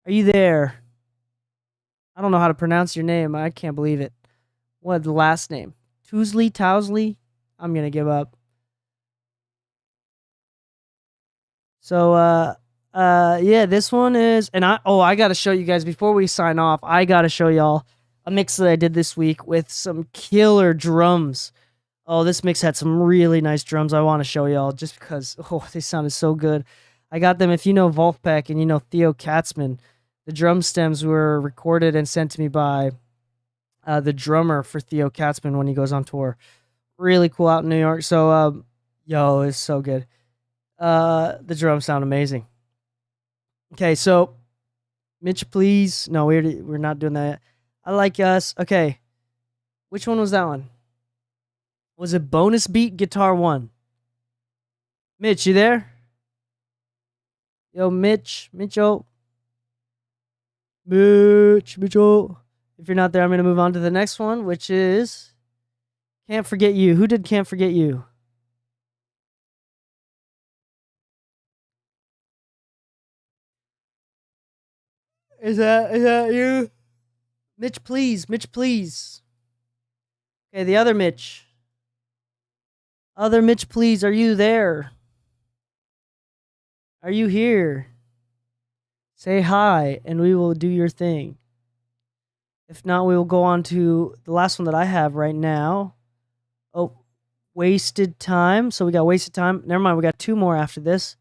Are you there? I don't know how to pronounce your name. I can't believe it. What the last name? Tousley? I'm gonna give up. So, yeah, this one is, and I gotta show you guys before we sign off. I gotta show y'all a mix that I did this week with some killer drums. Oh, this mix had some really nice drums I want to show y'all just because, they sounded so good. I got them, if you know Wolfpack and you know Theo Katzman, the drum stems were recorded and sent to me by the drummer for Theo Katzman when he goes on tour. Really cool out in New York. So, it's so good. The drums sound amazing. Okay, so Mitch, please. No, we're not doing that yet. I Like Us. Okay. Which one was that one? Was it Bonus Beat Guitar 1? Mitch, you there? Yo, Mitchell. If you're not there, I'm going to move on to the next one, which is Can't Forget You. Who did Can't Forget You? Is that you? Mitch, please. Okay, the other Mitch. Other Mitch, please. Are you there? Are you here? Say hi, and we will do your thing. If not, we will go on to the last one that I have right now. Oh, Wasted Time. So we got Wasted Time. Never mind, we got two more after this.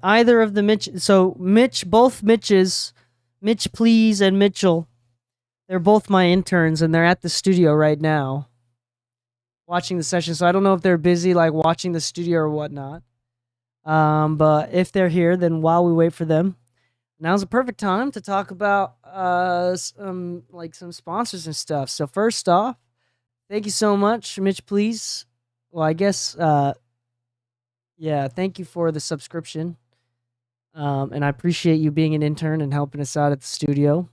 Either of the Mitch. So both Mitches, Mitch Please and Mitchell, they're both my interns, and they're at the studio right now watching the session. So I don't know if they're busy like watching the studio or whatnot. But if they're here, then while we wait for them, now's the perfect time to talk about some sponsors and stuff. So first off, thank you so much, Mitch Please. Well, I guess thank you for the subscription. And I appreciate you being an intern and helping us out at the studio.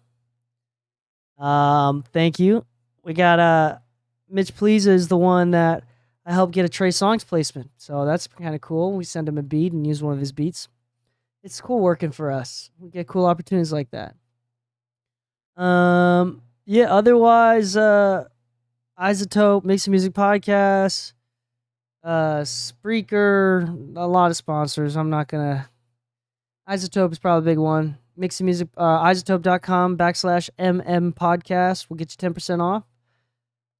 Thank you. We got Mitch Please is the one that I helped get a Trey Songz placement. So that's kind of cool. We send him a beat and use one of his beats. It's cool working for us. We get cool opportunities like that. Otherwise, Isotope, Make Some Music Podcast, Spreaker, a lot of sponsors. I'm not gonna. Isotope is probably a big one. Mix Some Music, isotope.com/MM podcast will get you 10% off.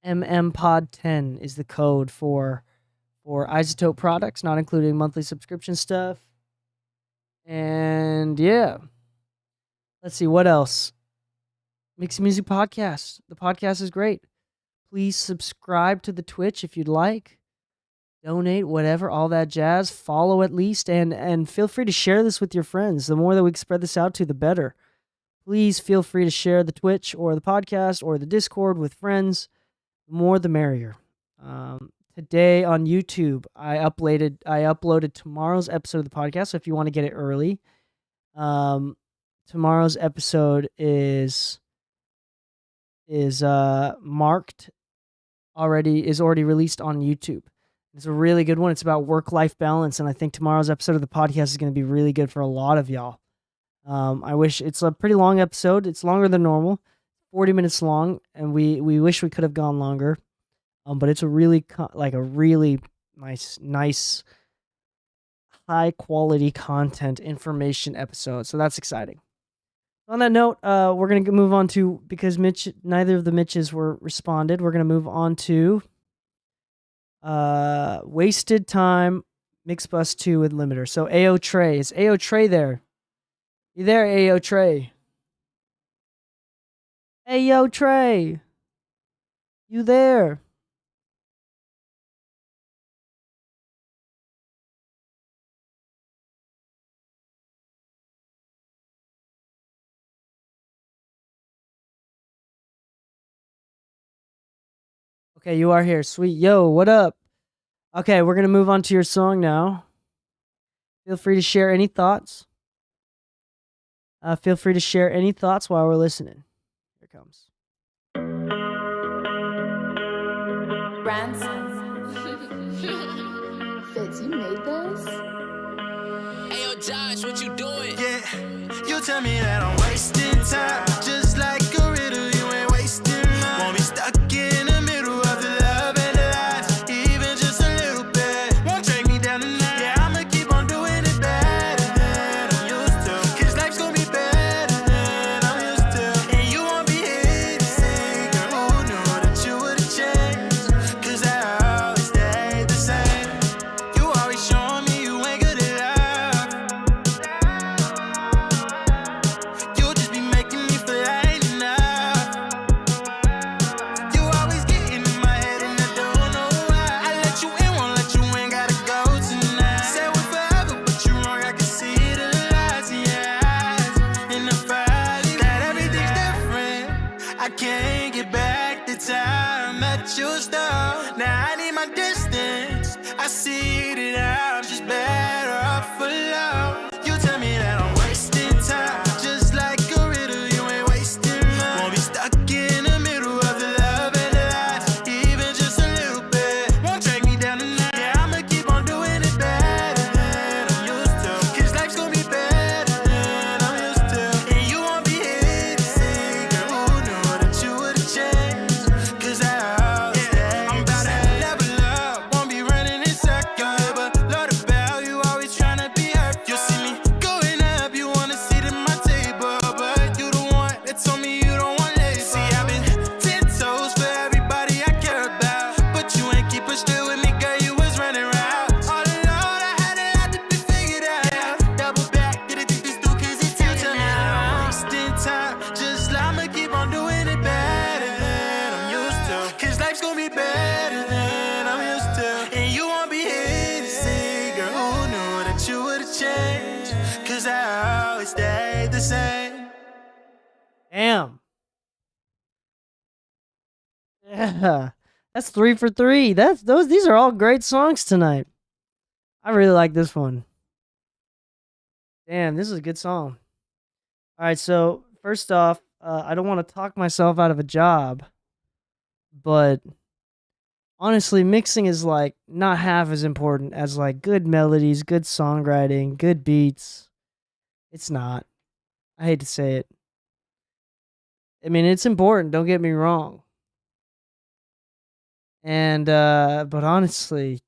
MMPod10 is the code for Isotope products, not including monthly subscription stuff. And yeah, Let's see what else. Mixed Music Podcast. The podcast is great. Please subscribe to the Twitch if you'd like. Donate, whatever, all that jazz. Follow at least, and feel free to share this with your friends. The more that we can spread this out to, the better. Please feel free to share the Twitch or the podcast or the Discord with friends. The more, the merrier. Today on YouTube, I uploaded tomorrow's episode of the podcast. So if you want to get it early, tomorrow's episode is marked already, is already released on YouTube. It's a really good one. It's about work-life balance, and I think tomorrow's episode of the podcast is going to be really good for a lot of y'all. I wish it's a pretty long episode. It's longer than normal, 40 minutes long, and we wish we could have gone longer. But it's a really nice, high quality content information episode. So that's exciting. On that note, we're gonna move on to, because neither of the Mitches were responded. We're gonna move on to Wasted Time Mixbus 2 with Limiter. So AO Trey, is AO Trey there? You there, AO Trey? Hey yo Trey, you there? Okay, you are here. Sweet. Yo, what up? Okay, we're going to move on to your song now. Feel free to share any thoughts. Feel free to share any thoughts while we're listening. Here it comes. Ransom. Fitz, you made this? Hey, yo, Josh, what you doing? Yeah, you tell me that I'm wasting time. Just like a riddle, you ain't wasting mine. Won't be stuck in the middle of the love and the lies. Even just a little bit won't drag me down tonight. Yeah, I'ma keep on doing it better than I'm used to. Cause life's gonna be better than I'm used to. And you won't be here to say, girl, who knew that you would've changed? Cause I always stayed the same. You always showing me you ain't good at love. You just be making me feel like enough. You always getting in my head and I don't know why. I let you in, won't let you in, gotta go tonight. Said we're forever, but you wrong, I can see the lies in your eyes. In the fire, that everything's different. I can't get back the time that you stole. Now I need my distance. I see that I'm just better off alone. You tell me that I'm wasting time. Just like a riddle, you ain't wasting mine. Won't be stuck in the middle of the love and the lies. Even just a little bit won't drag me down tonight. Yeah, I'ma keep on doing it better than I'm used to. Cause life's gonna be better than I'm used to. And you won't be here to say, girl, who knew that you would've changed? Cause I always stay. I'm about to level up, won't be running in circles. But Lord about you, always tryna be hurt. You see me going up, you wanna sit at my table. But you the one that told me you don't want labor. See, I've been 10 toes for everybody I care about. But you ain't keep it straight with me, girl, you was running routes. All alone, I had a lot to be figured out. Double back, did it think this dude, cause it's you tell me that I'm wasting time. Just I'ma keep on doing it better than I'm used to. Cause life's gonna be better than I'm used to. And you won't be here to say, girl, who knew that you would've changed? Cause I always stayed the same. Damn. Yeah. That's 3 for 3. These are all great songs tonight. I really like this one. Damn, this is a good song. All right, so first off, I don't want to talk myself out of a job, but honestly, mixing is like not half as important as like good melodies, good songwriting, good beats. It's not. I hate to say it. I mean, it's important, don't get me wrong. And but honestly,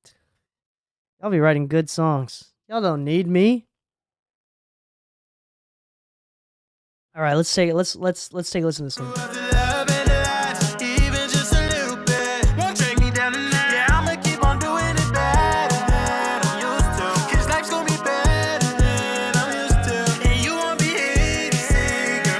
y'all be writing good songs. Y'all don't need me. All right, let's take a listen to this one. Of the love and the lies, even just a little bit won't drag me down tonight. Yeah, I'ma keep on doing it better than I'm used to. Cause life's gonna be better than I'm used to. And you won't be here to say, girl,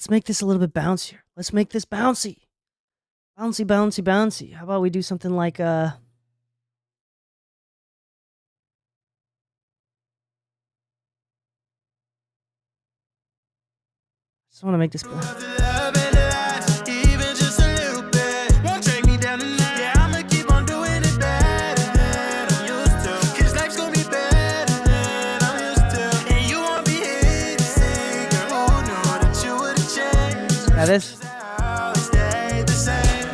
Let's make this a little bit bouncier. Let's make this bouncy. Bouncy, bouncy, bouncy. How about we do something like just want to make this. Love and last, even just a little bit. Won't take me down tonight. Yeah, I'ma keep on doing it better than I'm used to. 'Cause life's gonna be better than I'm used to. And you won't be here to say, girl, who knew that you would've changed? Yeah, this. How it stayed the same.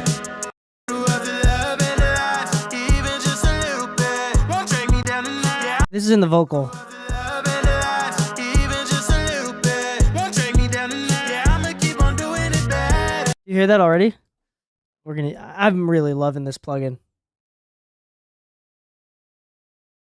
Love and last, even just a little bit. Won't take me down tonight. Yeah, This is in the vocal. love and last, even just a little bit. Won't take me down tonight. Yeah, I'ma keep on doing it better. You hear that already? I'm really loving this plugin.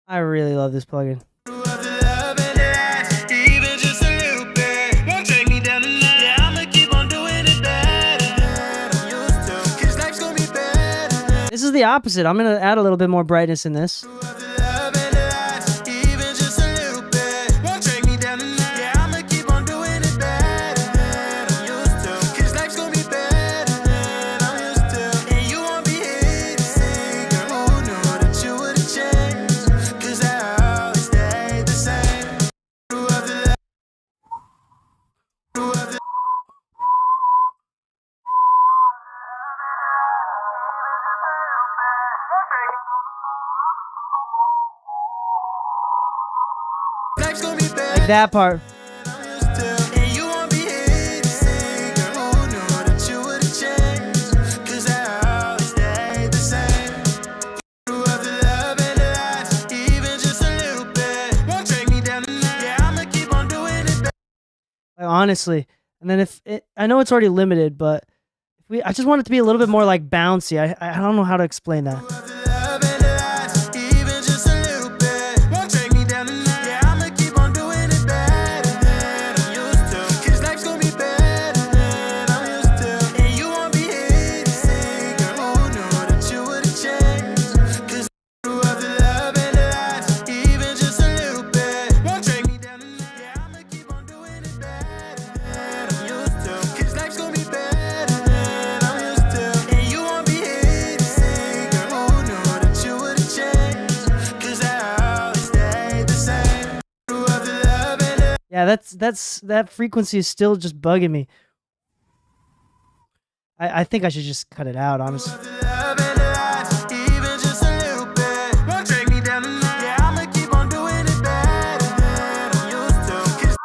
I really love this plugin. Love and last, even just a little bit. Won't take me down tonight. Yeah, I'ma keep on doing it better than I'm used to. 'Cause life's gonna be better. This is the opposite. I'm gonna add a little bit more brightness in this. Love and last, even just a little bit. Won't take me down tonight. Yeah, I'ma keep on doing it better than I'm used to. 'Cause life's gonna be better than I'm used to. And you won't be here to say, girl, who knew that you would've changed? 'Cause I always stayed the same. Love and life's gonna be better. Like that part. And you won't be here to say, girl, who knew that you would've changed? 'Cause I always stayed the same. Love and last, even just a little bit. Won't take me down tonight. Yeah, I'ma keep on doing it. Like, honestly. And then I know it's already limited, but I just want it to be a little bit more like bouncy. I don't know how to explain that. Love and last, even just a little bit. Won't take me down tonight. Yeah, I'ma keep on doing it better than I'm used to. 'Cause life's gonna be better than I'm used to. And you won't be here to say, girl, who knew that you would've changed? 'Cause love and last, even just a little bit. Won't take me down tonight. Yeah, I'ma keep on doing it better than I'm used to. 'Cause life's gonna be better than I'm used to. And you won't be here to say, girl, who knew that you would've changed? 'Cause I always stayed the same. Love and Yeah, that frequency is still just bugging me. I think I should just cut it out, honestly. love and last, even just a little bit. Won't take me down tonight. Yeah, I'ma keep on doing it better than I'm used to. 'Cause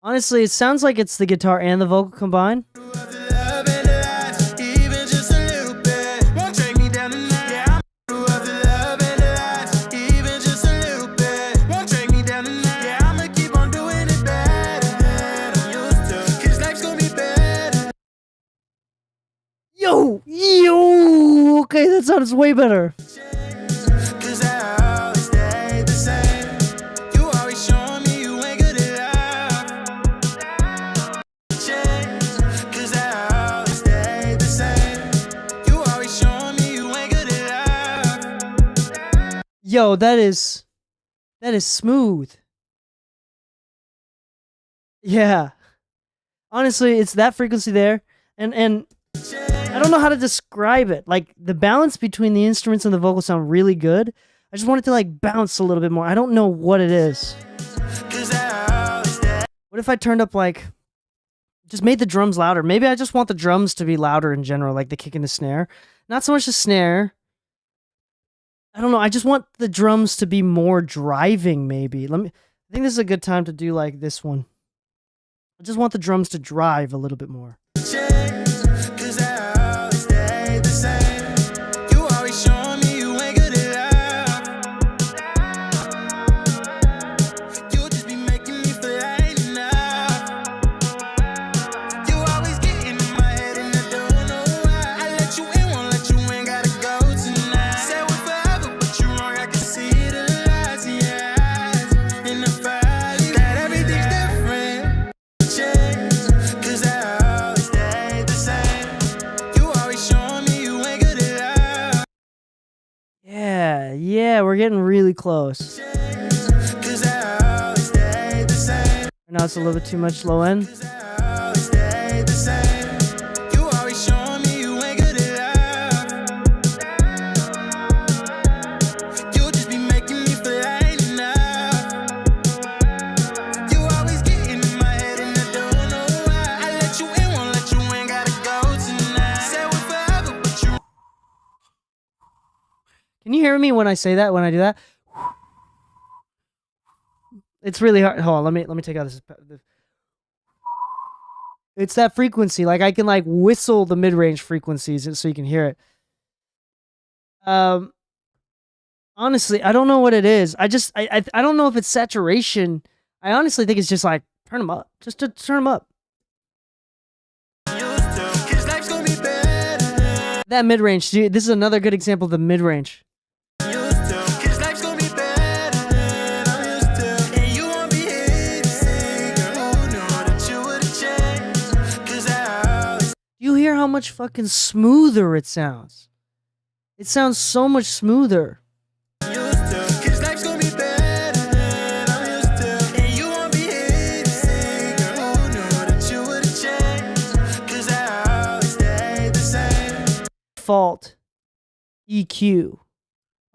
Honestly, it sounds like it's the guitar and the vocal combined. love and last, even just a little bit. Won't take me down tonight. Yeah, love and last, even just a little bit. Won't take me down tonight. Yeah, I'ma keep on doing it better than I'm used to. 'Cause life's gonna be better. Yo! Okay, that sounds way better. 'Cause I always stayed the same. You always showing me you ain't good at love. Change. 'Cause I always stayed the same. You always showing me you ain't good at love. Yo, that is smooth. Yeah. Honestly, it's that frequency there, and I don't know how to describe it. Like, the balance between the instruments and the vocals sound really good. I just want it to like bounce a little bit more. I don't know what it is. 'Cause I always stayed. What if I turned up like just made the drums louder? Maybe I just want the drums to be louder in general, like the kick and the snare. Not so much the snare. I don't know. I just want the drums to be more driving, maybe. I think this is a good time to do like this one. I just want the drums to drive a little bit more. Change. 'Cause I always stayed the same. You always showing me you ain't good at love. You just be making me feel like enough. You always getting in my head and I don't know why. I let you in, won't let you in, gotta go tonight. Said we're forever, but you're wrong. I can see the lights in your eyes, in the fire, that everything's different. Change. 'Cause I always stayed the same. You always showing me you ain't good at love. Yeah, we're getting really close. Change. 'Cause I always stayed the same. Now it's a little bit too much low end. Always stay the same. You always showing me you ain't good at love. You just be making me feel ain't enough. You always getting in my head and I don't know why. I let you in, won't let you in, gotta go tonight. Say we're forever, but you Can you hear me when I say that? When I do that? It's really hard. Hold on, let me take out this. It's that frequency. Like I can like whistle the mid-range frequencies so you can hear it. Honestly, I don't know what it is. I don't know if it's saturation. I honestly think it's just like turn them up. Just to turn them up. used to. 'Cause life's gonna be better. That mid-range. Dude, this is another good example of the mid-range. Used to. 'Cause life's gonna be better than I'm used to. And you won't be here to see, girl, who knew that you would've changed? 'Cause I always You hear how much fucking smoother it sounds. It sounds so much smoother. used to. 'Cause life's gonna be better than I'm used to. And you won't be here to see, girl, who knew that you would've changed? 'Cause I always stay the same. Fault EQ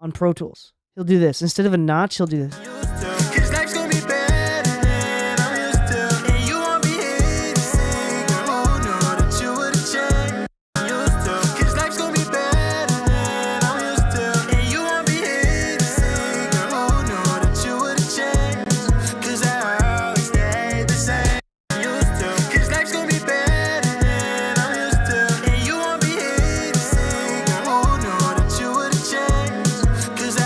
on Pro Tools. He'll do this. Instead of a notch, he'll do this. Used to. 'Cause life's gonna be better than I'm used to. And you won't be here to see, girl, who knew that you would've changed? Used to. 'Cause life's gonna be better than I'm used to. And you won't be here to see, girl, who knew that you would've changed? 'Cause I always stay the same. Used to. 'Cause life's gonna be better than I'm used to. And you won't be here to see, girl, who knew that you would've changed? 'Cause I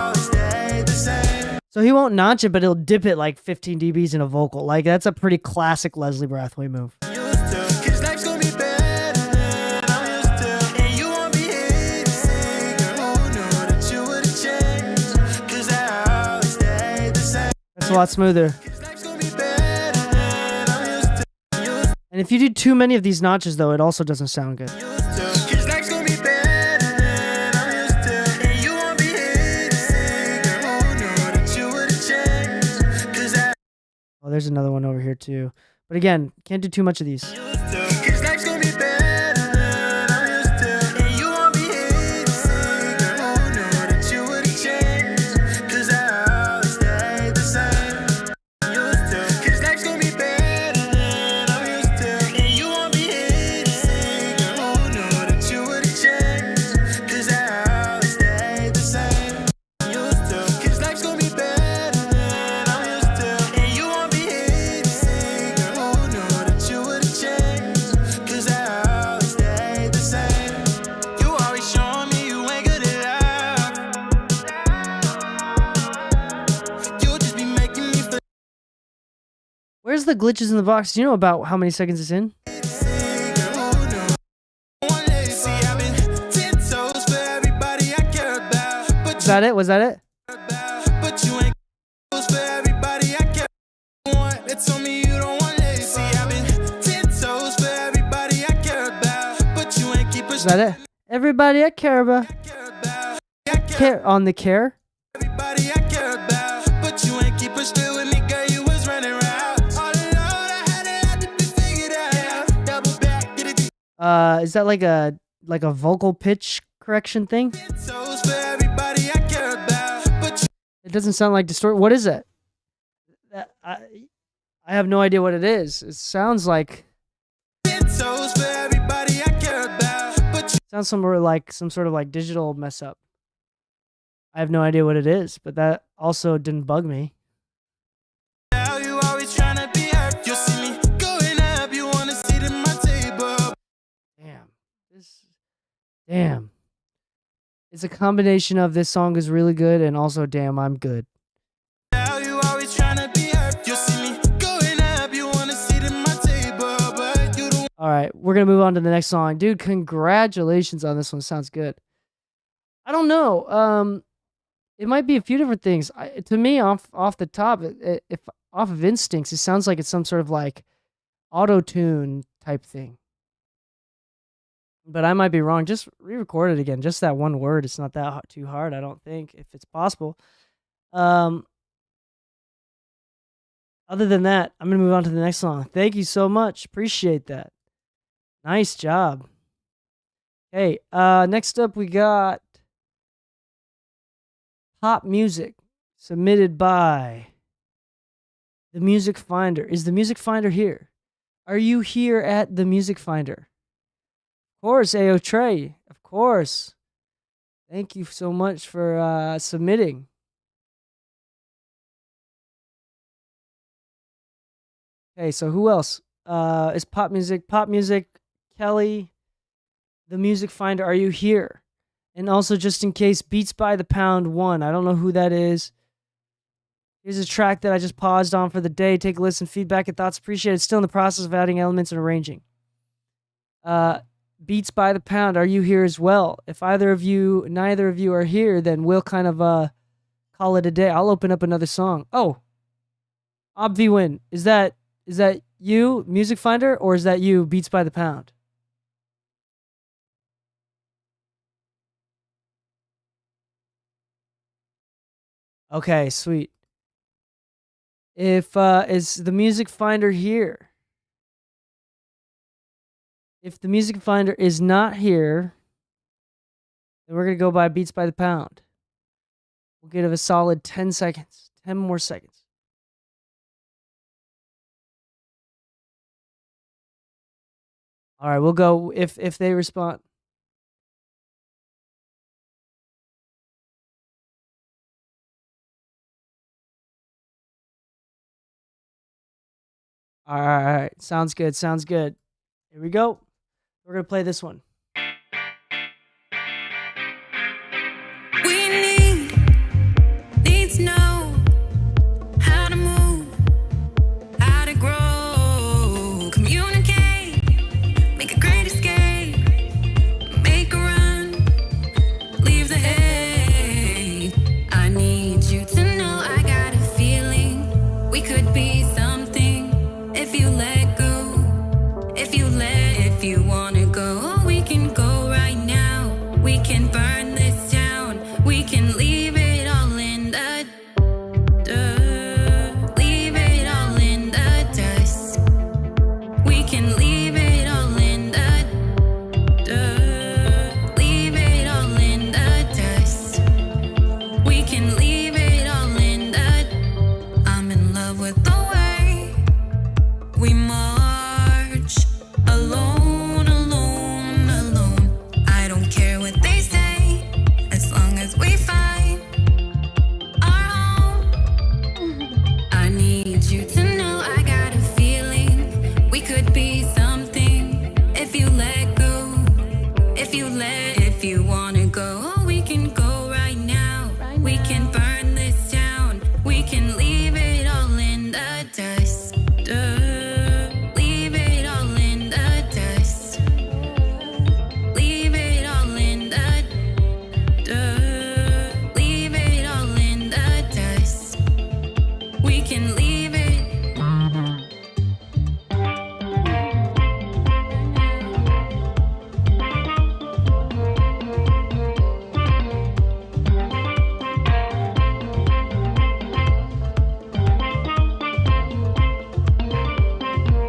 always stay the same. So he won't notch it, but he'll dip it like 15 dBs in a vocal. Like that's a pretty classic Leslie Brathwaite move. Used to. 'Cause life's gonna be better than I'm used to. And you won't be here to see, girl, who knew that you would've changed? 'Cause I always stay the same. That's a lot smoother. 'Cause life's gonna be better than I'm used to. And if you do too many of these notches, though, it also doesn't sound good. Used to. 'Cause life's gonna be better than I'm used to. And you won't be here to see, girl, who knew that you would've changed? 'Cause I Oh, there's another one over here too. But again, can't do too much of these. used to. 'Cause life's gonna be better than I'm used to. And you won't be here to see, girl, who knew that you would've changed? 'Cause I always stay the same. Used to. 'Cause life's gonna be better than I'm used to. And you won't be here to see, girl, who knew that you would've changed? 'Cause I always stay the same. Used to. 'Cause life's gonna be better than I'm used to. And you won't be here to see, girl, who knew that you would've changed? 'Cause I always stay the same. You always showing me you ain't good at love. You just be making me feel Where's the glitches in the box? Do you know about how many seconds it's in? see, girl, who knew? One day, see, I've been 10 toes for everybody I care about. But Was that it? Was that it? But you ain't close for everybody I care about. They told me you don't want it. See, I've been 10 toes for everybody I care about. But you ain't keep Is that it? Everybody I care about. Care on the care. Everybody I care about. But you ain't keep us still with me, girl. You was running around. All alone, I had to be figured out. Double back, did it Is that like a vocal pitch correction thing? 10 toes for everybody I care about. But you It doesn't sound like distort. What is it? I have no idate what it is. It sounds like 10 toes for everybody I care about. But you sounds somewhere like some sort of like digital mess up. I have no idea what it is, but that also didn't bug me. now you always tryna be up. You see me going up, you wanna sit at my table. Damn. It's a combination of this song is really good and also damn, I'm good. Now you always tryna be up. You see me going up, you wanna sit at my table, but you don't. All right, we're gonna move on to the next song, dude. Congratulations on this one. Sounds good. I don't know. It might be a few different things. To me, off the top, if off of instincts, it sounds like it's some sort of like auto tune type thing. But I might be wrong. Just re-record it again. Just that one word. It's not that too hard, I don't think, if it's possible. Other than that, I'm gonna move on to the next song. Thank you so much. Appreciate that. Nice job. Hey, next up we got pop music submitted by the Music Finder. Is the Music Finder here? Are you here at the Music Finder? Of course, AO Trey. Of course. Thank you so much for submitting. Okay, so who else is pop music? Pop music, Kelly, the Music Finder. Are you here? And also, just in case, Beats by the Pound 1. I don't know who that is. Here's a track that I just paused on for the day. Take a listen. Feedback and thoughts appreciated. Still in the process of adding elements and arranging. Beats by the Pound. Are you here as well? If neither of you are here, then we'll kind of call it a day. I'll open up another song. Oh, Obviwin. Is that you, Music Finder, or is that you, Beats by the Pound? Okay, sweet. If is the Music Finder here? If the Music Finder is not here, then we're gonna go by Beats by the Pound. We'll give it a solid 10 seconds. 10 more seconds. All right, we'll go if they respond. All right, sounds good. Sounds good. Here we go. We're gonna play this one. We need to know how to move, how to grow, communicate, make a great escape, make a run, leave the hate. I need you to know I got a feeling we could be something if you let go. If you wanna go, we can go right now. We can burn this down. We can leave it all in the dirt. Leave it all in the dust. We can leave it all in the dirt. Leave it all in the dust. We can leave it all in the. I'm in love with the way we march alone, alone, alone. I don't care what they say, as long as we find our home. I need you to know I got a feeling we could be something if you let go. If you wanna go, we can go right now. We can burn this down. We can leave it all in the dust. Leave it all in the dust. Leave it all in the dirt. Leave it all in the dust. We can leave it.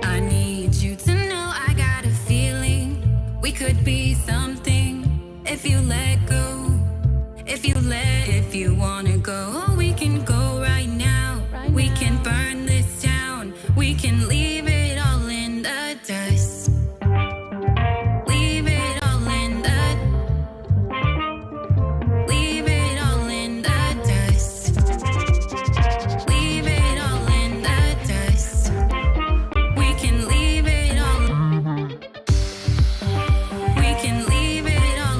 I need you to know I got a feeling we could be something if you let go. If you wanna go, we can go right now. We can burn this down. We can leave it all in the dust. Leave it all in the. Leave it all in the dust. Leave it all in the dust. We can leave it all. We can leave it all.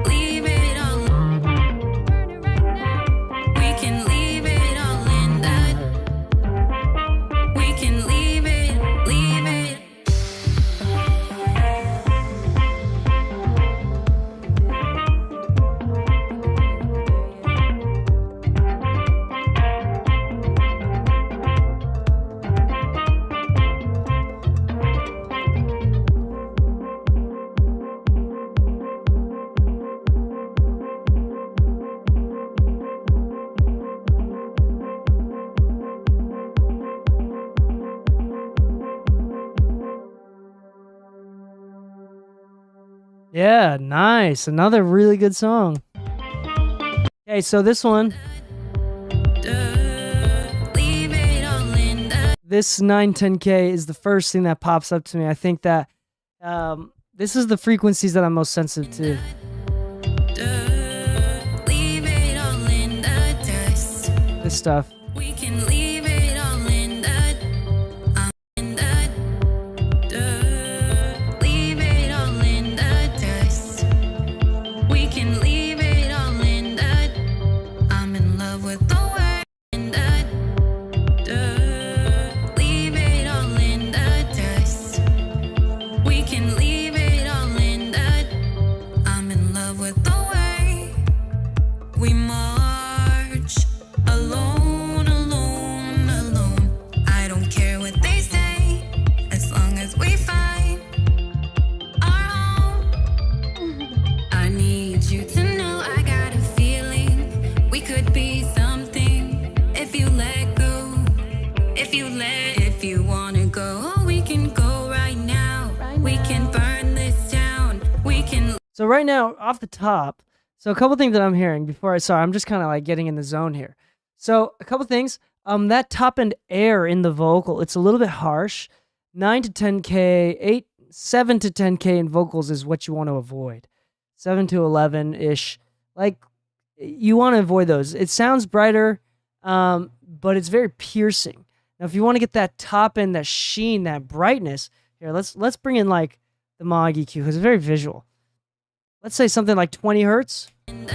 Leave it all. Yeah, nice. Another really good song. Okay, so this one, Leave it all in the this 910K is the first thing that pops up to me. I think that this is the frequencies that I'm most sensitive to. leave it all in the dust. This stuff. We can leave it all in the leave it all in the dust. We can leave it all in the I'm in love with the way in the leave it all in the dust. We can leave it all in the I'm in love with the way we march alone, alone, alone. I don't care what they say, as long as we find our home. I need you to know I got a feeling we could be something if you let go. If you wanna go, we can go right now. We can burn this down. We can So right now, off the top, so a couple things that I'm hearing before I'm just kind of like getting in the zone here. So a couple things, that top end air in the vocal, it's a little bit harsh. 9 to 10K, 7 to 10K in vocals is what you want to avoid. 7 to 11-ish, like you want to avoid those. It sounds brighter, but it's very piercing. Now, if you want to get that top end, that sheen, that brightness, here, let's bring in like the Moog EQ because it's very visual. Let's say something like 20 hertz. leave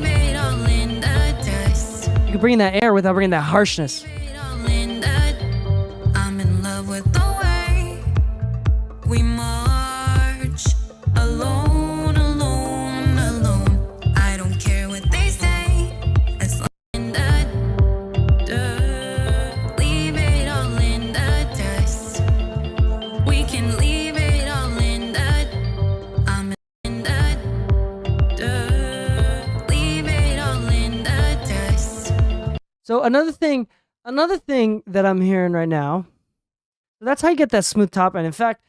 it all in the dust. You can bring in that air without bringing that harshness. Leave it all in the I'm in love with the way we march alone, alone, alone. I don't care what they say, as long as leave it all in the dust. We can leave it all in the I'm in the leave it all in the dust. So another thing that I'm hearing right now, so that's how you get that smooth top end. In fact,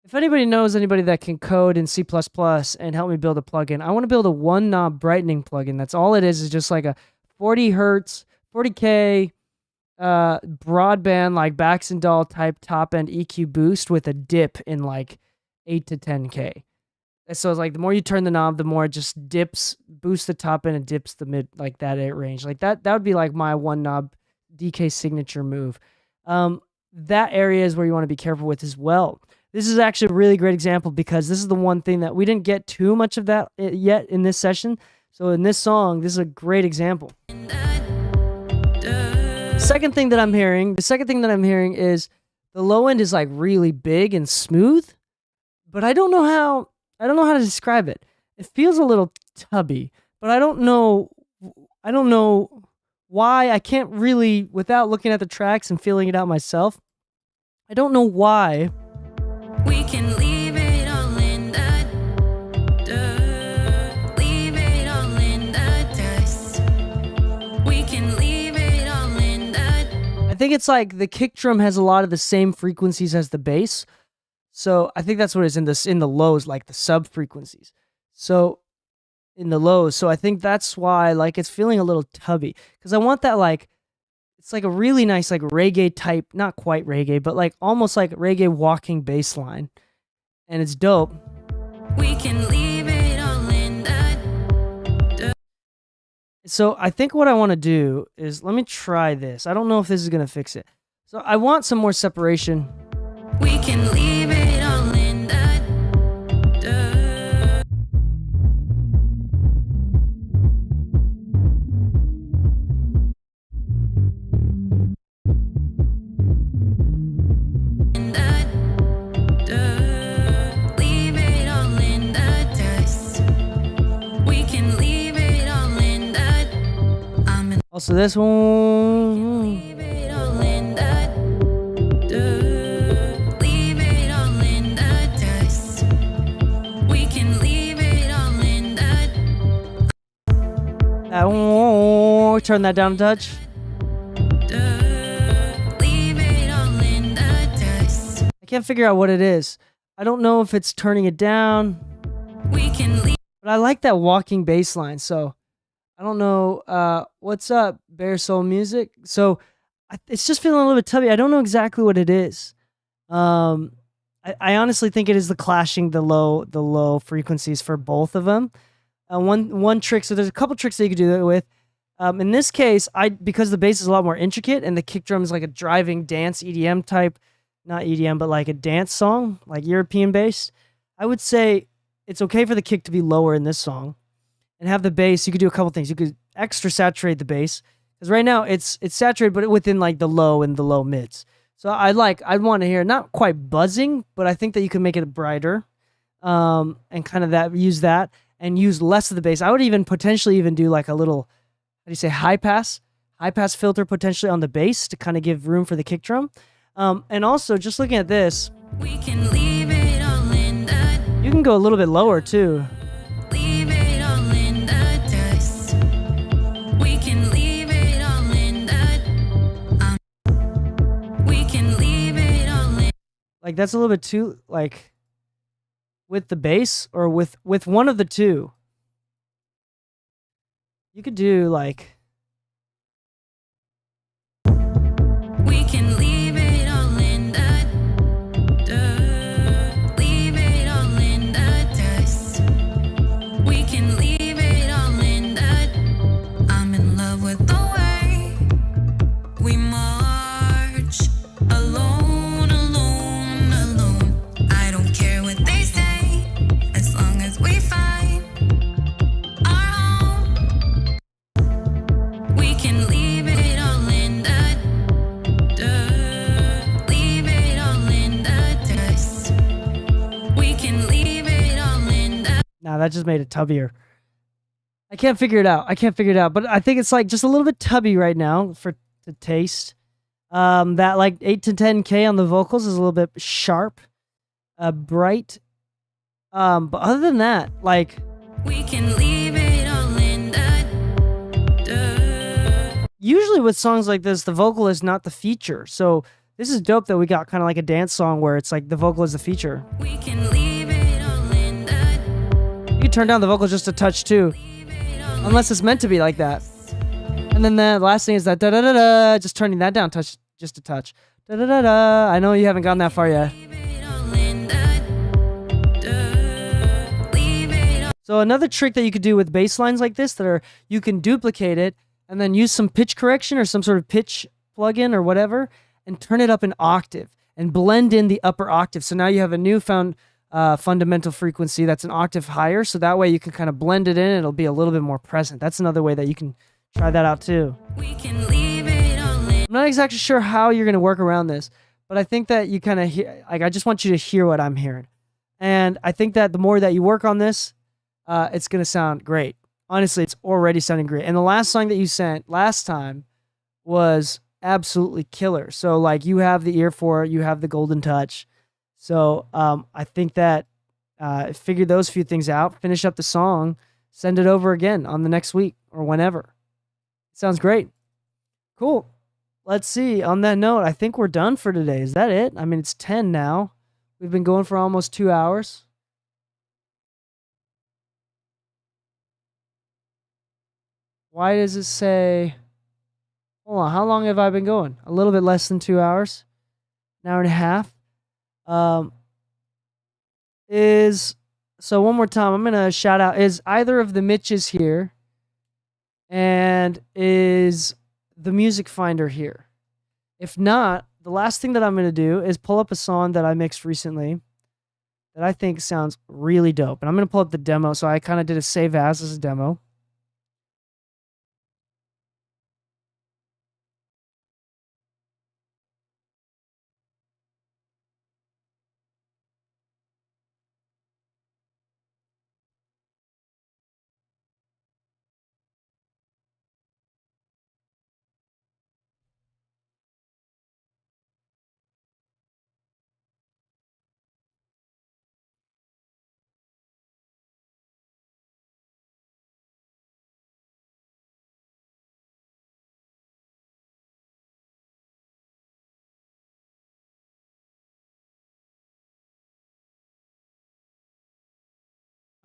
if anybody knows anybody that can code in C++ and help me build a plugin, I want to build a one knob brightening plugin. That's all it is just like a 40 hertz, 40K broadband like Baxendall type top end EQ boost with a dip in like 8 to 10K. So it's like the more you turn the knob, the more it just dips, boosts the top end and dips the mid, like that range. Like that would be like my one knob DK signature move. That area is where you want to be careful with as well. This is actually a really great example because this is the one thing that we didn't get too much of that yet in this session. So in this song, this is a great example. The second thing that I'm hearing is the low end is like really big and smooth, but I don't know how to describe it. It feels a little tubby, but I don't know why. I can't really, without looking at the tracks and feeling it out myself, I don't know why. We can leave it all in the leave it all in the dust. We can leave it all in the I think it's like the kick drum has a lot of the same frequencies as the bass. So I think that's what it is in the lows, like the sub frequencies. So in the lows. So I think that's why like it's feeling a little tubby. Because I want that like, it's like a really nice like reggae type, not quite reggae, but like almost like reggae walking bass line. And it's dope. we can leave it all in the So I think what I want to do is, let me try this. I don't know if this is going to fix it. So I want some more separation. we can leave it all in the leave it all in the dust. We can leave it all in the I'm in Also this one. leave it all in the leave it all in the dust. We can leave it all in the Turn that down a touch. leave it all in the dust. I can't figure out what it is. I don't know if it's turning it down, We can leave. but I like that walking bass line. So I don't know. What's up, Bear Soul Music? So it's just feeling a little bit tubby. I don't know exactly what it is. Um, I honestly think it is the clashing the low frequencies for both of them. One trick. So there's a couple tricks that you could do that with. In this case, because the bass is a lot more intricate and the kick drum is like a driving dance EDM type, not EDM, but like a dance song, like European bass. I would say it's okay for the kick to be lower in this song, and have the bass. You could do a couple things. You could extra saturate the bass because right now it's saturated, but within like the low and the low mids. So I'd want to hear not quite buzzing, but I think that you can make it brighter, and kind of use that and use less of the bass. I would even potentially even do like a little, how do you say, high pass filter potentially on the bass to kind of give room for the kick drum. And also just looking at this, We can leave it all in the. you can go a little bit lower too. Leave it all in the dust. We can leave it all in the. We can leave it all in. Like that's a little bit too like with the bass or with one of the two. You could do like We can leave it all in the. Leave it all in the dust. We can leave it all in the. I'm in love with the way we march alone, alone, alone. I don't care what they say as long as we find our home. We can leave it all in the. Leave it all in the dust. We can leave it all in the. nah, that just made it tubbier. I can't figure it out. But I think it's like just a little bit tubby right now for the taste. That like 8 to 10K on the vocals is a little bit sharp, bright. But other than that, like We can leave it all in the. usually with songs like this, the vocal is not the feature. So this is dope that we got kind of like a dance song where it's like the vocal is the feature. We can leave it all in the. You can turn down the vocals just a touch too, unless it's meant to be like that. And then the last thing is that da da da da, just turning that down just a touch. Da da da da. I know you haven't gone that far yet. Leave it all in the. Leave it all. So another trick that you could do with bass lines like this you can duplicate it and then use some pitch correction or some sort of pitch plugin or whatever and turn it up an octave and blend in the upper octave. So now you have a newfound fundamental frequency that's an octave higher. So that way you can kind of blend it in and it'll be a little bit more present. That's another way that you can try that out too. We can leave it all in. I'm not exactly sure how you're going to work around this, but I think that you kind of hear, like, I just want you to hear what I'm hearing. And I think that the more that you work on this, it's going to sound great. Honestly, it's already sounding great. And the last song that you sent last time was absolutely killer. So like you have the ear for it, you have the golden touch. So I think that figure those few things out, finish up the song, send it over again on the next week or whenever. Sounds great. Cool. Let's see. On that note, I think we're done for today. Is that it? I mean, it's 10 now. We've been going for almost 2 hours. Why does it say... Hold on. How long have I been going? A little bit less than 2 hours. An hour and a half. So one more time, I'm going to shout out. Is either of the Mitches here? And is the Music Finder here? If not, the last thing that I'm going to do is pull up a song that I mixed recently that I think sounds really dope. And I'm going to pull up the demo. So I kind of did a save as a demo.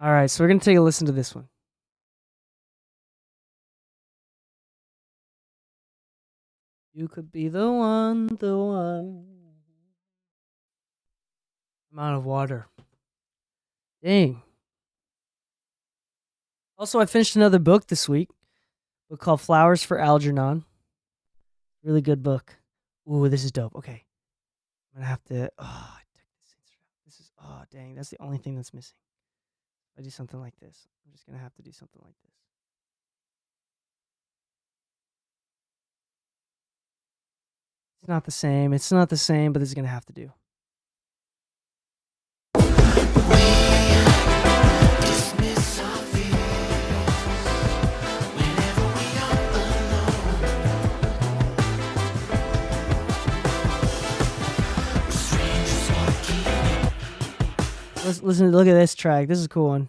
All right, so we're gonna take a listen to this one. You could be the one, the one. I'm out of water. Dang. Also, I finished another book this week. A book called Flowers for Algernon. Really good book. Ooh, this is dope. Okay. I'm gonna have to I took this is dang, that's the only thing that's missing. If I do something like this, I'm just gonna have to do something like this. It's not the same, but this is gonna have to do. Dismiss our fears whenever we are alone. We're strangers walking. Listen, look at this track. This is a cool one.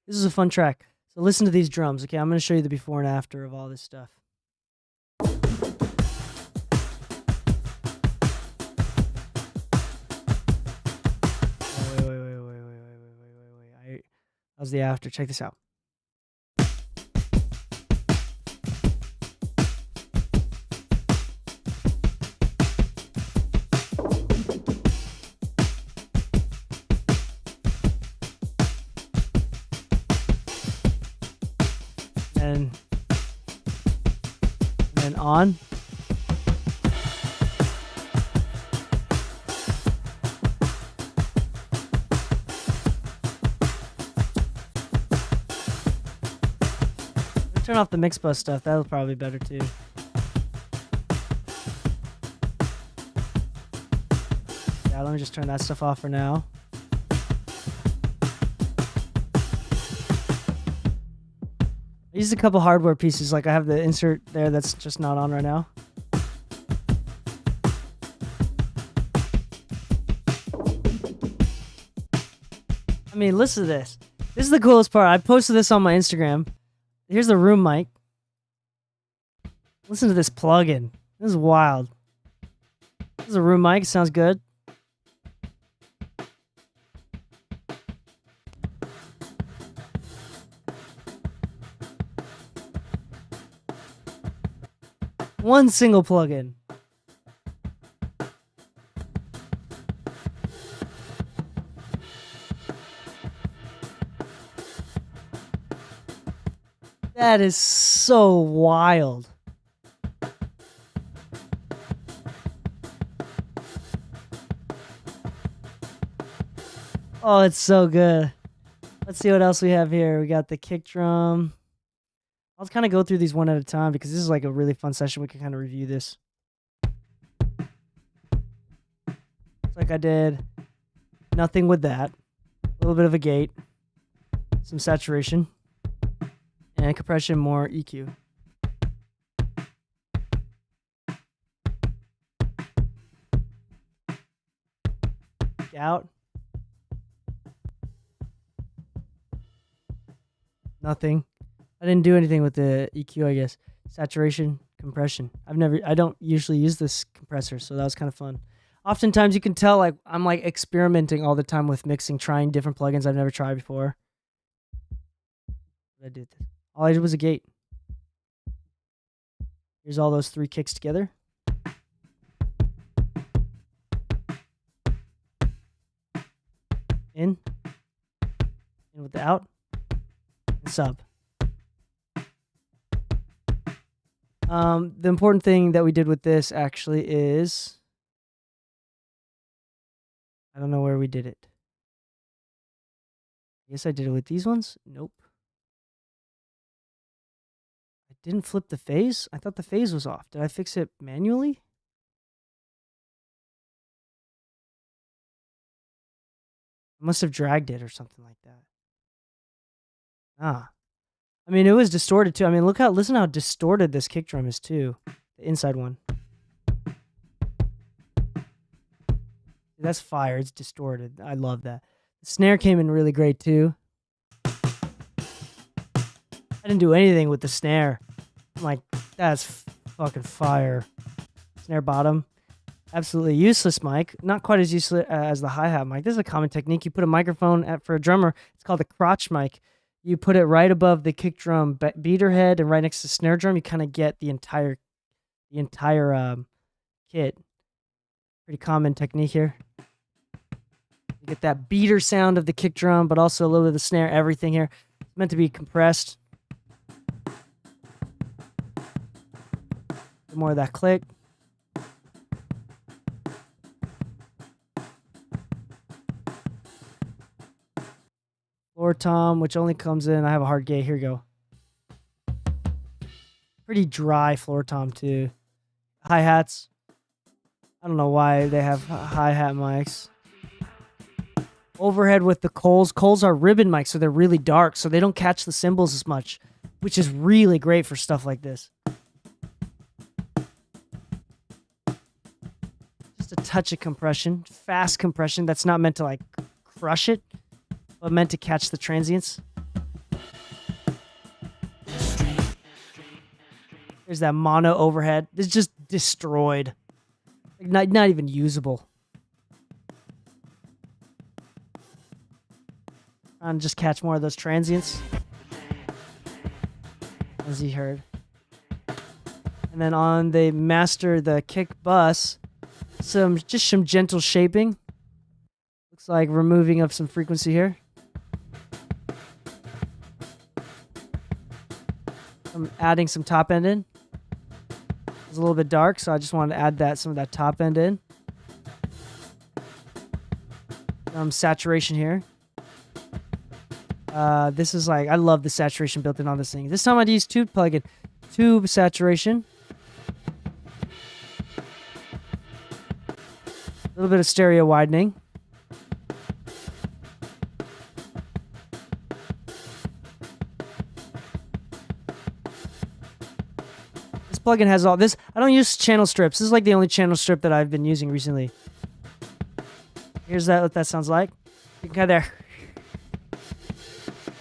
This is a fun track. So listen to these drums. Okay, I'm gonna show you the before and after of all this stuff. Wait. How's the after? Check this out. And then on. Turn off the mix bus stuff. That'll probably be better too. Yeah, let me just turn that stuff off for now. I used a couple hardware pieces. Like I have the insert there that's just not on right now. I mean, listen to this. This is the coolest part. I posted this on my Instagram. Here's the room mic. Listen to this plugin. This is wild. This is a room mic. It sounds good. One single plugin. That is so wild. Oh, it's so good. Let's see what else we have here. We got the kick drum. I'll kind of go through these one at a time because this is like a really fun session. We can kind of review this. It's like I did nothing with that. A little bit of a gate. Some saturation. And compression, more EQ. Out. Nothing. I didn't do anything with the EQ, I guess. Saturation, compression. I don't usually use this compressor, so that was kind of fun. Oftentimes you can tell like I'm like experimenting all the time with mixing, trying different plugins I've never tried before. I did this. All I did was a gate. Here's all those three kicks together. In with the out, and sub. The important thing that we did with this actually is, I don't know where we did it. I guess I did it with these ones. Nope. I didn't flip the phase. I thought the phase was off. Did I fix it manually? I must have dragged it or something like that. Ah. I mean, it was distorted too. I mean, listen how distorted this kick drum is too. The inside one. That's fire. It's distorted. I love that. The snare came in really great too. I didn't do anything with the snare. I'm like, that's fucking fire. Snare bottom. absolutely useless mic. Not quite as useless as the hi-hat mic. This is a common technique. You put a microphone for a drummer. It's called the crotch mic. You put it right above the kick drum beater head and right next to the snare drum. You kind of get the entire kit. Pretty common technique here. You get that beater sound of the kick drum, but also a little bit of the snare, everything here. It's meant to be compressed. More of that click. Floor tom, which only comes in. I have a hard gate. Here we go. Pretty dry floor tom too. Hi-hats. I don't know why they have hi-hat mics. Overhead with the Coles. Coles are ribbon mics, so they're really dark, so they don't catch the cymbals as much, which is really great for stuff like this. Just a touch of compression, fast compression. That's not meant to like crush it, but meant to catch the transients. There's that mono overhead. It's just destroyed. Like not even usable. And just catch more of those transients. As you heard. And then on the master, the kick bus, just some gentle shaping. Looks like removing of some frequency here. I'm adding some top end in. It's a little bit dark, so I just wanted to add some of that top end in. Saturation here. This is like, I love the saturation built in on this thing. This time I'd use tube plugin. Tube saturation. A little bit of stereo widening. This plugin has all this. I don't use channel strips. This is like the only channel strip that I've been using recently. Here's what that sounds like. You can cut there.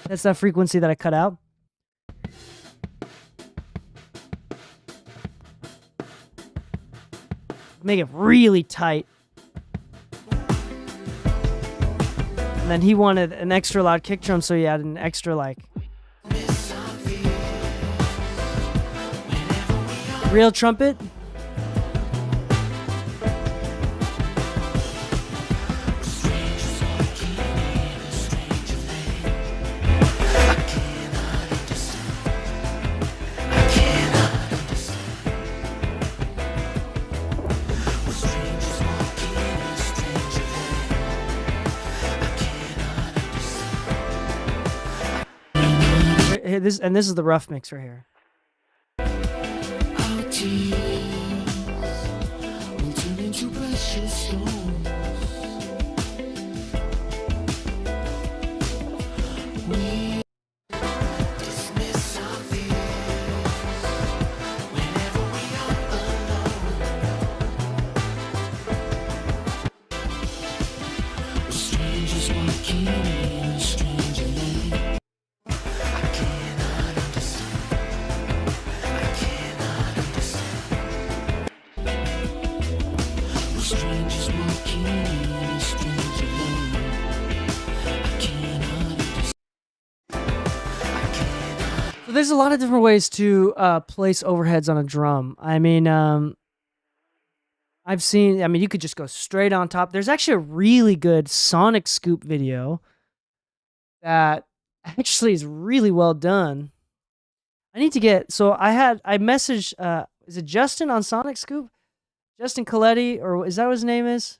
That's that frequency that I cut out. Make it really tight. And then he wanted an extra loud kick drum, so he added an extra like real trumpet. This is the rough mix right here. There's a lot of different ways to place overheads on a drum. I mean, you could just go straight on top. There's actually a really good Sonic Scoop video that actually is really well done. I messaged, is it Justin on Sonic Scoop? Justin Coletti, or is that what his name is?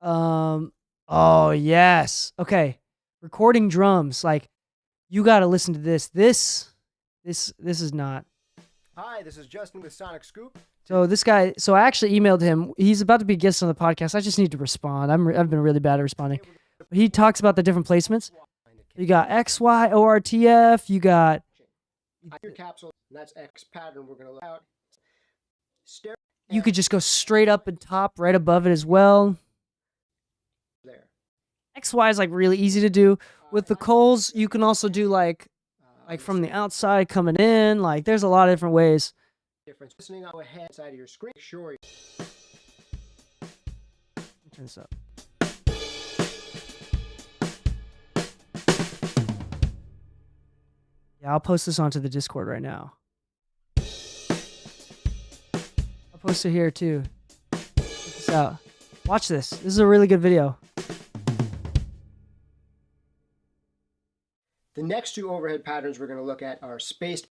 Oh, yes. Okay. Recording drums, like, you got to listen to this. This is not. Hi, this is Justin with Sonic Scoop. So this guy, I actually emailed him. He's about to be a guest on the podcast. I just need to respond. I've been really bad at responding. But he talks about the different placements. You got XY, ORTF, you got... Your capsule, and that's X pattern we're going to look out. You could just go straight up and top right above it as well. There. XY is like really easy to do. With the Coles, you can also do like from the outside coming in. Like there's a lot of different ways difference. Listening on ahead side of your screen. Make sure you Turn this up. Yeah, I'll post this onto the Discord right now. I'll post it here too. Check this out. Watch this. This is a really good video. The next two overhead patterns we're going to look at are spaced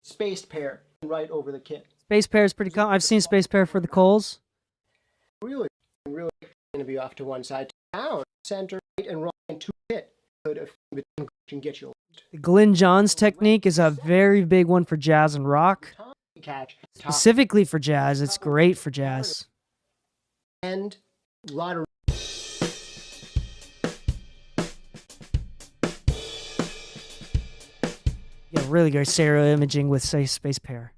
pair right over the kit. Space pair is pretty common. I've seen space pair for the Coles. Really going to be off to one side, down, center, right, and wrong, and two hit. Good if between can get you. The Glyn Johns technique is a very big one for jazz and rock. Top catch, top, Specifically for jazz, it's great for jazz. and a lot of Yeah, really great stereo imaging with, say, space pair.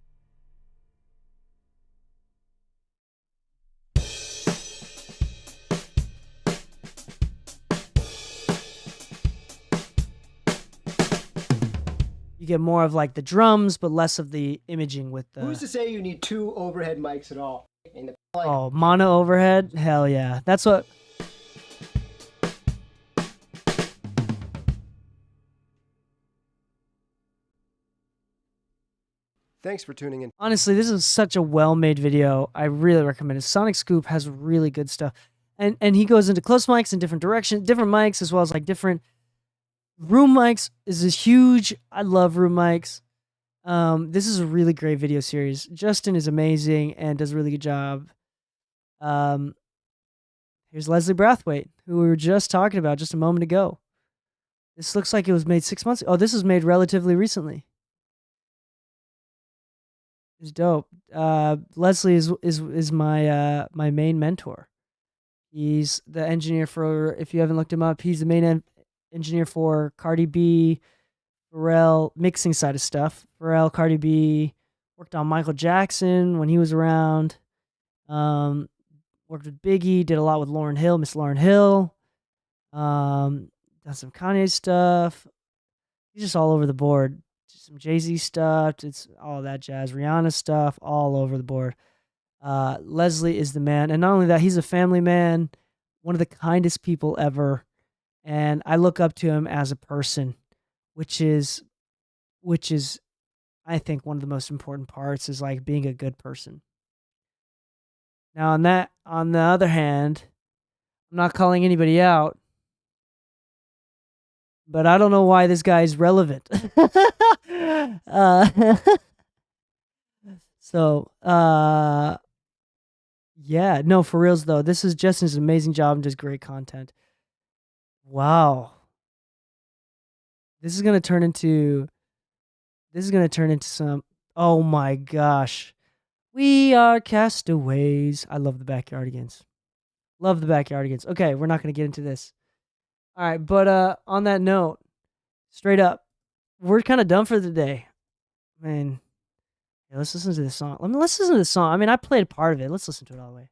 You get more of like the drums, but less of the imaging with Who's the. to say you need two overhead mics at all? In the like, Oh, mono overhead? Hell yeah. That's what. Thanks for tuning in. Honestly, this is such a well-made video. I really recommend it. Sonic Scoop has really good stuff. And he goes into close mics in different directions, different mics, as well as like different room mics is huge. I love room mics. This is a really great video series. Justin is amazing and does a really good job. Here's Leslie Brathwaite, who we were just talking about just a moment ago. This looks like it was made 6 months. Oh, this was made relatively recently. It's dope. Leslie is my my main mentor. He's the engineer for, if you haven't looked him up, he's the main engineer for Cardi B, Pharrell, mixing side of stuff. Pharrell, Cardi B, worked on Michael Jackson when he was around. Worked with Biggie, did a lot with Lauryn Hill, Miss Lauryn Hill. Done some Kanye stuff. He's just all over the board. Some Jay-Z stuff. It's all that jazz. Rihanna stuff, all over the board. Leslie is the man. And not only that, he's a family man, one of the kindest people ever. And I look up to him as a person, which is, I think, one of the most important parts is like being a good person. Now, on the other hand, I'm not calling anybody out, but I don't know why this guy's relevant. Yeah, no, for reals though. This is Justin's amazing job and does great content. Wow. This is gonna turn into some, oh my gosh. We are castaways. I love the Backyardigans. Love the Backyardigans. Okay, we're not gonna get into this. All right, but on that note, straight up, we're kind of done for the day. Man, yeah, let's listen to this song. Let's listen to this song. I mean, I played part of it. Let's listen to it all the way.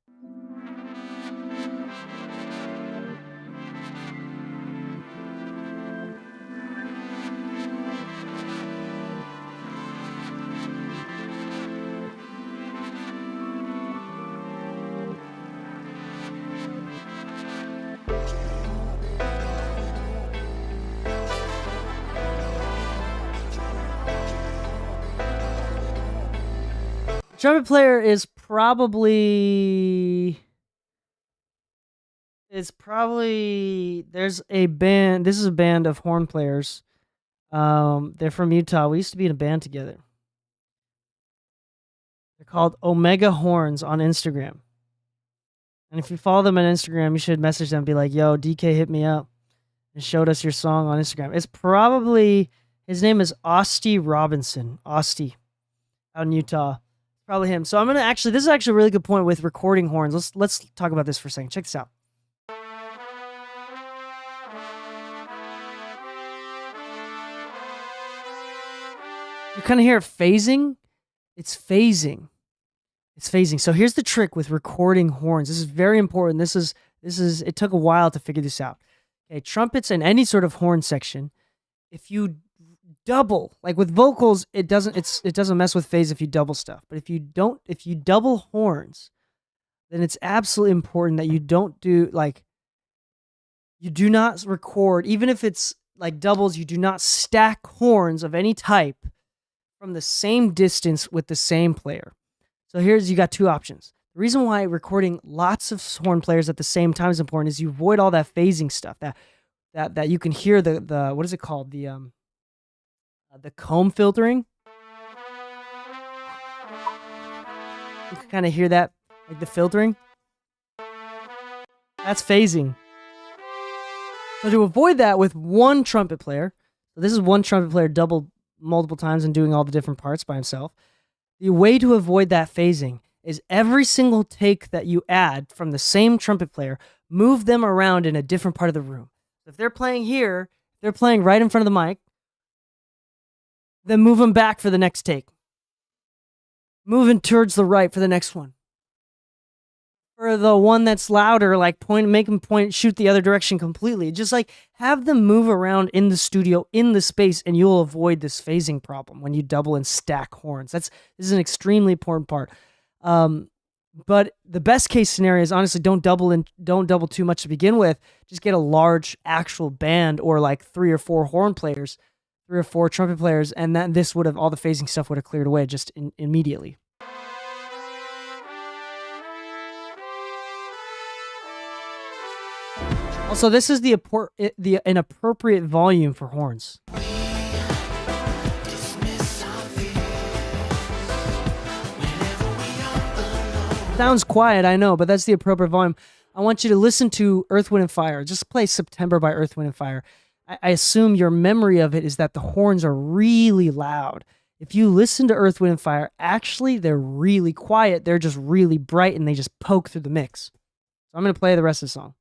Trumpet player is probably there's a band. This is a band of horn players. They're from Utah. We used to be in a band together. They're called Omega Horns on Instagram. And if you follow them on Instagram, you should message them and be like, yo, DK hit me up and showed us your song on Instagram. It's probably, his name is Osty Robinson. Osty, out in Utah. Probably him. So I'm gonna actually, this is actually a really good point with recording horns. Let's talk about this for a second. Check this out. You kind of hear it phasing. It's phasing. It's phasing. So here's the trick with recording horns. This is very important. This is it took a while to figure this out. Okay, trumpets and any sort of horn section, if you double, like with vocals, it doesn't mess with phase if you double stuff. But if you double horns, then it's absolutely important that you don't do like, you do not record, even if it's like doubles, you do not stack horns of any type from the same distance with the same player. So you got two options. The reason why recording lots of horn players at the same time is important is you avoid all that phasing stuff that you can hear the what is it called? The comb filtering. You can kind of hear that, like the filtering. That's phasing. So to avoid that with one trumpet player, so this is one trumpet player doubled multiple times and doing all the different parts by himself. The way to avoid that phasing is every single take that you add from the same trumpet player, move them around in a different part of the room. If they're playing here, they're playing right in front of the mic, then move them back for the next take. Moving towards the right for the next one. For the one that's louder, like make them shoot the other direction completely. Just like have them move around in the studio, in the space, and you'll avoid this phasing problem when you double and stack horns. This is an extremely important part. But the best case scenario is honestly don't double too much to begin with. Just get a large actual band or like 3 or 4 horn players, 3 or 4 trumpet players, and then all the phasing stuff would have cleared away just immediately. Also, this is an appropriate volume for horns. Sounds quiet, I know, but that's the appropriate volume. I want you to listen to Earth, Wind & Fire. Just play September by Earth, Wind & Fire. I assume your memory of it is that the horns are really loud. If you listen to Earth, Wind & Fire, actually, they're really quiet. They're just really bright, and they just poke through the mix. So I'm going to play the rest of the song.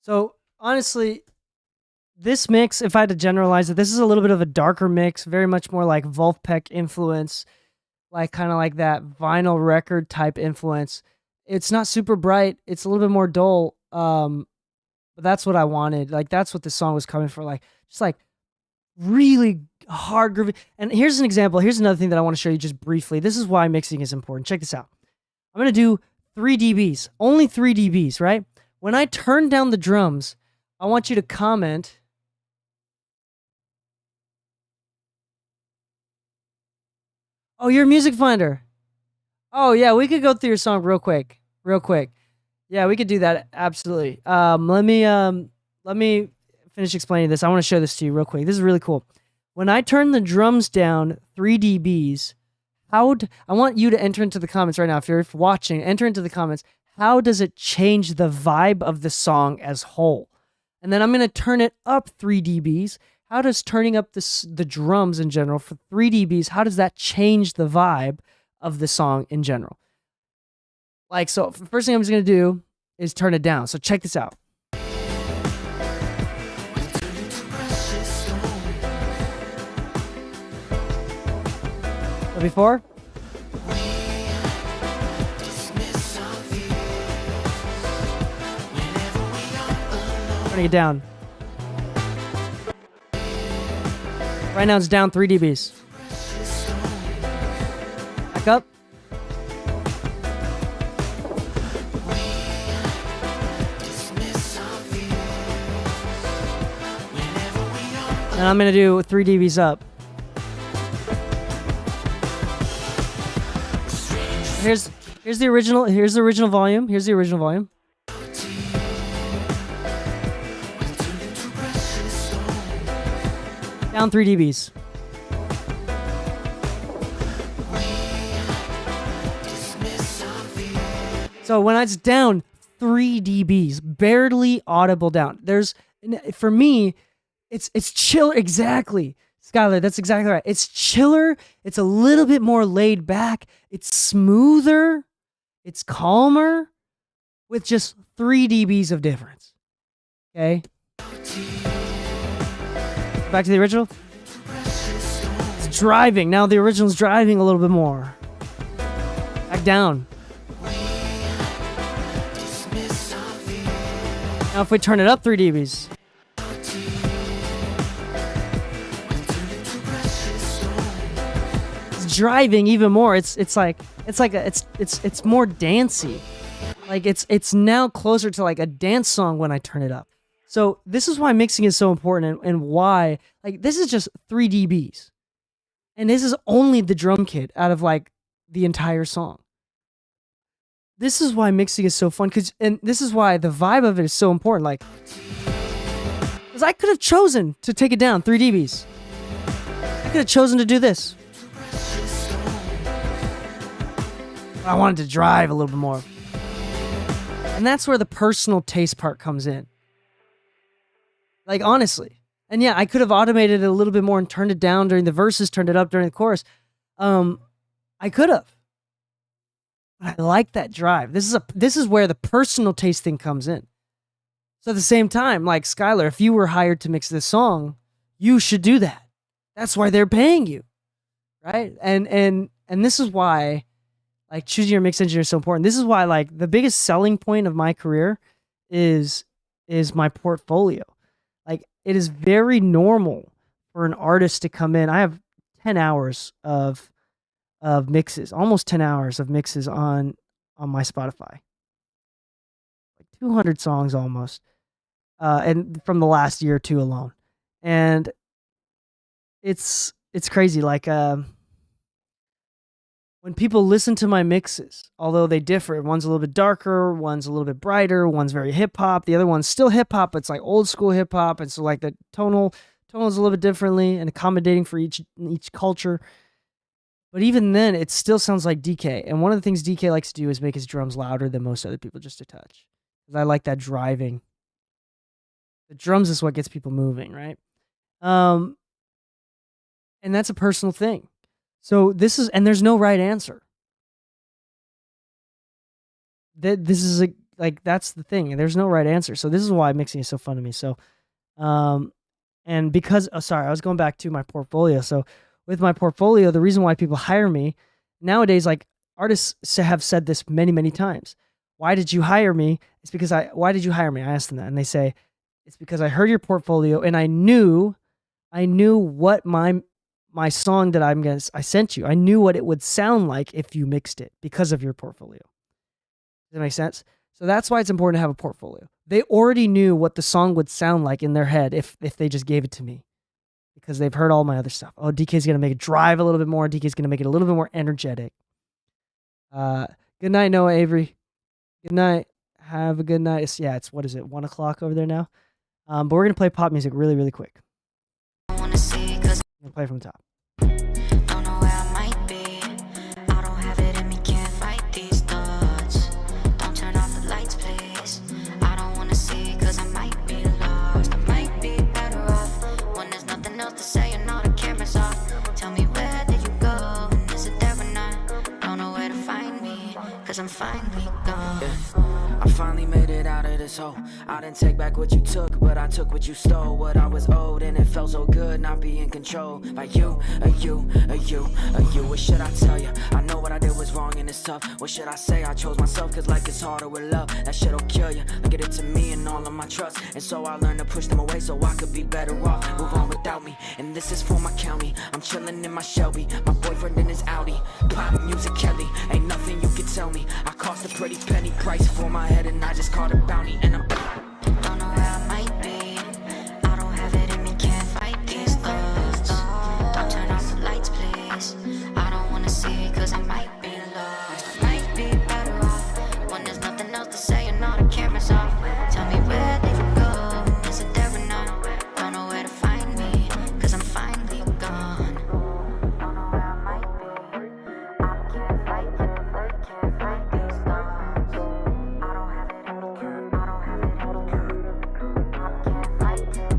So honestly, this mix, if I had to generalize it, this is a little bit of a darker mix, very much more like Vulfpeck influence, like kind of like that vinyl record type influence. It's not super bright. It's a little bit more dull. But that's what I wanted. Like that's what the song was coming for. Like just like really hard groovy. And here's an example. Here's another thing that I want to show you just briefly. This is why mixing is important. Check this out. I'm gonna do 3 dBs. Only 3 dBs, right? When I turn down the drums, I want you to comment. Oh, you're a music finder. Oh yeah, we could go through your song real quick. Real quick. Yeah, we could do that. Absolutely. Let me finish explaining this. I want to show this to you real quick. This is really cool. When I turn the drums down 3 dBs, I want you to enter into the comments right now. If you're watching, enter into the comments. How does it change the vibe of the song as whole? And then I'm going to turn it up 3 dBs. How does turning up the drums in general for 3 dBs, how does that change the vibe of the song in general? Like, so first thing I'm just going to do is turn it down. So check this out. So before. Turning it down. Right now it's down 3 dBs. Back up. And I'm gonna do 3 dBs up. Here's the original. Here's the original volume. Here's the original volume. Down 3 dBs. So when it's down 3 dBs, barely audible down. For me, it's chiller. Exactly. Skylar, that's exactly right. It's chiller. It's a little bit more laid back. It's smoother. It's calmer with just 3 dBs of difference. Okay? Back to the original. It's driving. Now the original's driving a little bit more. Back down. Now if we turn it up 3 dBs. It's driving even more. It's more dancey. Like it's now closer to like a dance song when I turn it up. So this is why mixing is so important and why, like, this is just 3 dBs. And this is only the drum kit out of, like, the entire song. This is why mixing is so fun, and this is why the vibe of it is so important. Like, because I could have chosen to take it down 3 dBs. I could have chosen to do this. But I wanted to drive a little bit more. And that's where the personal taste part comes in. Like, honestly. And yeah, I could have automated it a little bit more and turned it down during the verses, turned it up during the chorus. I could have. But I like that drive. This is where the personal taste thing comes in. So at the same time, like, Skylar, if you were hired to mix this song, you should do that. That's why they're paying you. Right? And this is why, like, choosing your mix engineer is so important. This is why, like, the biggest selling point of my career is my portfolio. Like, it is very normal for an artist to come in. I have 10 hours of mixes, almost 10 hours of mixes on my Spotify. Like 200 songs almost. And from the last year or two alone. And it's crazy. Like, when people listen to my mixes, although they differ, one's a little bit darker, one's a little bit brighter, one's very hip hop, the other one's still hip hop, but it's like old school hip hop, and so like the tonal is a little bit differently and accommodating for each culture. But even then, it still sounds like DK. And one of the things DK likes to do is make his drums louder than most other people, just a touch. Because I like that driving. The drums is what gets people moving, right? And that's a personal thing. So and there's no right answer. This is that's the thing. And there's no right answer. So this is why mixing is so fun to me. So, and because, I was going back to my portfolio. So with my portfolio, the reason why people hire me nowadays, like, artists have said this many, many times. why did you hire me? It's because why did you hire me? I asked them that, and they say, it's because I heard your portfolio and I knew what my song that I sent you, I knew what it would sound like if you mixed it because of your portfolio. Does that make sense? So that's why it's important to have a portfolio. They already knew what the song would sound like in their head if they just gave it to me, because they've heard all my other stuff. Oh, DK's going to make it drive a little bit more. DK's going to make it a little bit more energetic. Good night, Noah Avery. Good night. Have a good night. It's what is it, 1 o'clock over there now? But we're going to play pop music really, really quick. I wanna see, cause I'm going to play from the top. don't know where I might be. I don't have it in me, can't fight these thoughts. Don't turn off the lights, please. I don't wanna see, cause I might be lost. I might be better off when there's nothing else to say and all the cameras off. Tell me, where did you go? And is it there or not? Don't know where to find me, cause I'm finally gone. I finally made it out of this hole. I didn't take back what you took, but I took what you stole. What I was owed, and it felt so good not being controlled by you. What should I tell you? I know what I did was wrong and it's tough. What should I say? I chose myself cause life is harder with love. That shit'll kill you. I get it to me and all of my trust. And so I learned to push them away so I could be better off. Move on without me. And this is for my county. I'm chilling in my Shelby. My boyfriend in his Audi. Pop music Kelly. Ain't nothing you can tell me. I cost a pretty penny price for my head and I just called it bounty. And I'm Don't know where I might be. I don't have it in me, can't fight these thoughts. Don't turn off the lights, please. I don't wanna see, cause I might be lost. I might be better off when there's nothing else to say and all the cameras off. Tell me, where did you go? Is it there or not? Don't know where to find me, cause I'm finally gone. Don't know where I might be. I can't fight these thoughts. I don't have it in me, I don't have it in me. I can't fight it.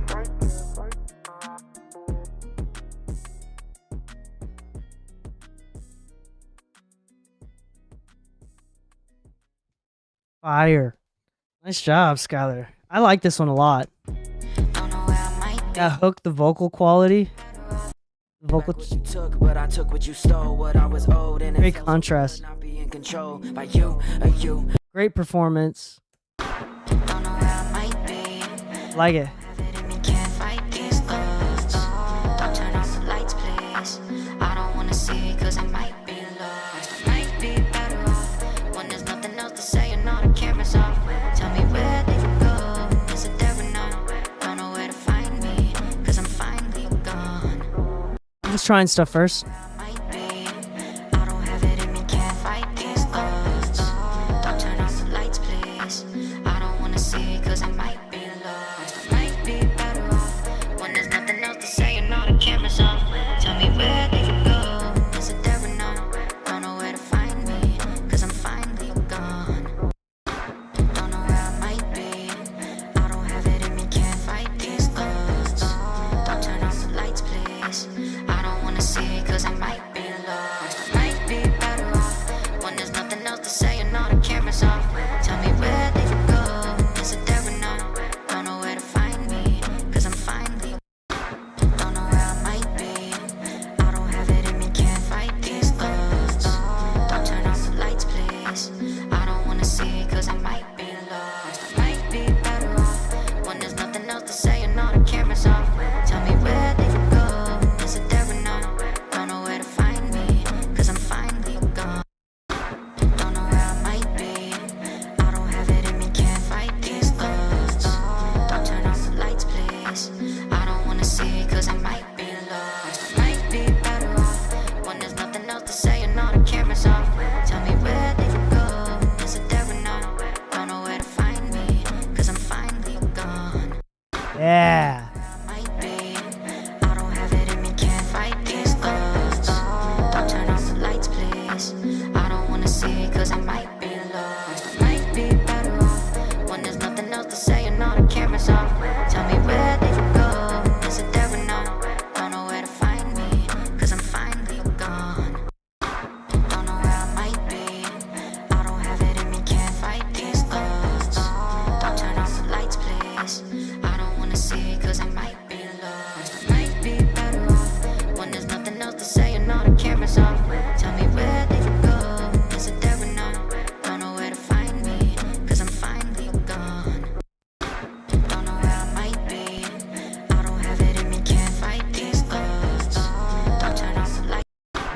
Fire. Nice job, Skylar. I like this one a lot. Don't know where I might be. That hook, the vocal quality. The vocal, what you took, but I took what you stole. What I was owed, and it great felt so contrast. good not being controlled by you. Great performance. Don't know where I might be. Like it. Have it in me, can't fight these thoughts. Don't turn off the lights, please. I don't wanna see, cause I might be lost. I might be better off when there's nothing else to say and all the cameras off. Tell me, where did you go? Is it there or not? Don't know where to find me, cause I'm finally gone. I'm just trying stuff first. Might be. I don't have it in me, can't fight these thoughts. Don't turn off the lights, please. I don't wanna see, cause I might be lost. I might be better off when there's nothing else to say and all the cameras off. Tell me, where did you go? Is it there or not? Don't know where to find me, cause I'm finally gone. Don't know where I might be. I don't have it in me, can't fight these thoughts. Don't turn off the lights, please. I don't wanna see, cause I might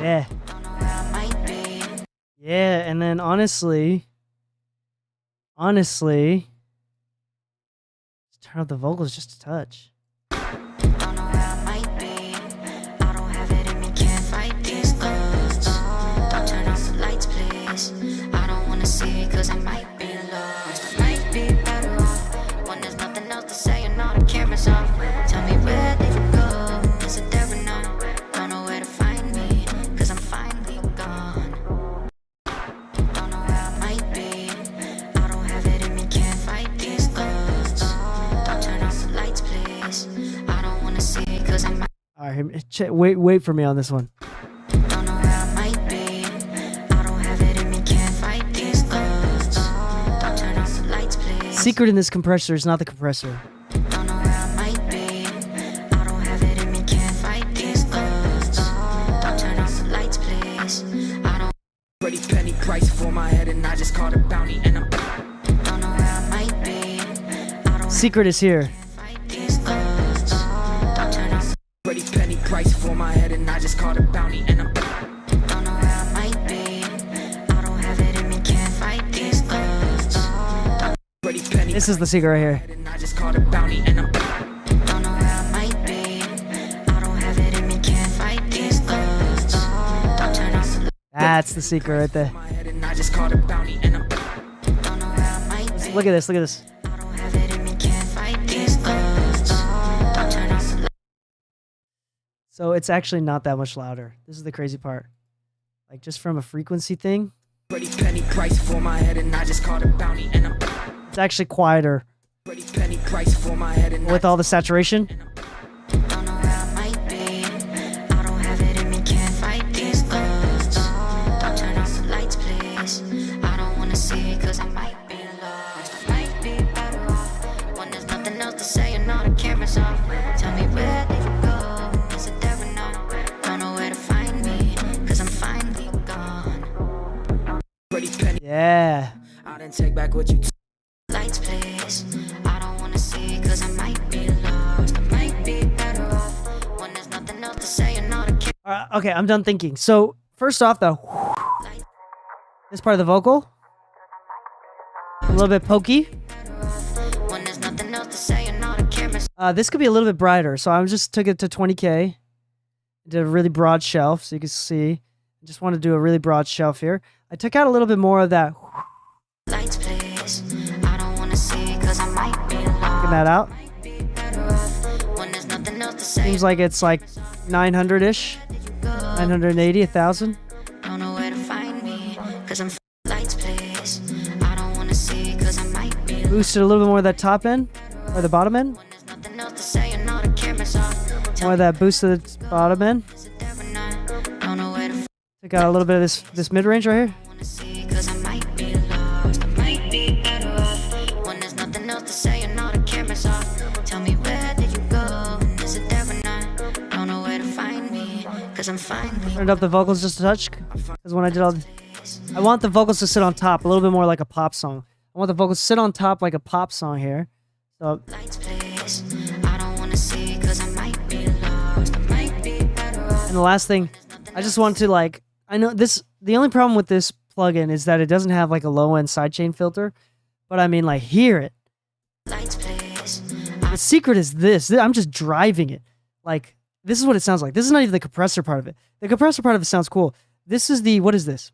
Yeah. Yeah, and then honestly, let's turn up the vocals just a touch. Don't know where I might be. I don't have it in me, can't fight these thoughts. Don't turn off the lights, please. I don't wanna see it, cause I might be lost. I might be better off when there's nothing else to say and all the cameras off. Tell me where did you go? Is it there or not? Don't know where to find me, cause I'm finally gone. Don't know where I might be. I don't have it in me, can't fight these thoughts. Don't turn off the lights, please. I don't wanna see it, cause I might. All right, wait for me on this one. Don't know where I might be. I don't have it in me, can't fight these thoughts. Don't turn off the lights, please. Secret in this compressor is not the compressor. Don't know where I might be. I don't have it in me, can't fight these thoughts. Don't turn off the lights, please. I don't. Pretty penny price for my head, and I just caught a bounty, and I'm Don't know where I might be. I don't Secret is here. fight these thoughts. Don't turn off. pretty penny price for my head, and I just caught a bounty, and I'm Don't know where I might be. I don't have it in me, can't fight these thoughts. pretty penny. This is the secret right here. And I just caught a bounty, and I'm Don't know where I might be. I don't have it in me, can't fight these thoughts. Don't turn off the. That's the secret right there. my head, and I just caught a bounty, and I'm Don't know where I might be. Look at this. Look at this. I don't have it in me, can't fight these thoughts. Don't turn off the. So it's actually not that much louder. This is the crazy part. Like just from a frequency thing, pretty penny price for my head, and I just caught a bounty, and I'm it's actually quieter pretty penny price for my head, and with all the saturation. Don't know where I might be. I don't have it in me, can't fight these thoughts. Don't turn off the lights, please. I don't wanna see it, cause I might be lost. I might be better off when there's nothing else to say and all the cameras off. Tell me where did you go? Is it there or not? Don't know where to find me, cause I'm finally gone. pretty penny. Yeah. I didn't take back what you took. Lights, please. I don't wanna see it, cause I might be lost. I might be better off when there's nothing else to say and all the cameras. Okay, I'm done thinking. So first off, though, this part of the vocal, a little bit pokey. When there's nothing else to say and all the cameras. This could be a little bit brighter, so I just took it to 20K. Did a really broad shelf, so you can see. I just want to do a really broad shelf here. I took out a little bit more of that. Lights, please. I don't wanna see it, cause I might be Taking lost. that out. Be better off when there's nothing else to say. Seems like it's like 900-ish, 980, 1,000. Don't know where to find me, cause I'm lights, please. I don't wanna see it, cause I might be lost. Boosted a little bit more of that top end, or the bottom end. When there's nothing else to say and all the cameras off. More of that boost to the bottom end. Is it there or not? Don't know where to Took out a little bit of this mid-range right here. wanna see it, cause I might be lost. I might be better off when there's nothing else to say and all the cameras off. Tell me where did you go? Is it there or not? Don't know where to find me, cause I'm finally. Turned up the vocals just a touch, because when I did all, I want the vocals to sit on top, a little bit more like a pop song. I want the vocals to sit on top like a pop song here. So Lights, please. I don't wanna see it, cause I might be lost. I might be better off. And the last thing, I just want to like, I know this, the only problem with this plugin is that it doesn't have like a low end sidechain filter, but I mean like hear it. Lights, please. The secret is this, I'm just driving it. Like this is what it sounds like. This is not even the compressor part of it. The compressor part of it sounds cool. This is the, what is this?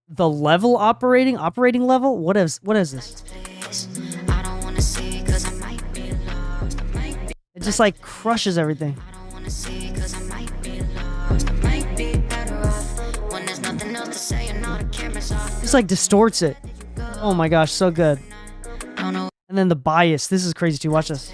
The level operating level? What is this? Please. I don't wanna see it, cause I might be lost. I might be. It just like crushes everything. I don't wanna see it, cause I might be lost. I might be better off when there's nothing else to say and all the cameras off. Just like distorts it. Oh my gosh, so good. Don't know. And then the bias. This is crazy too. Watch this.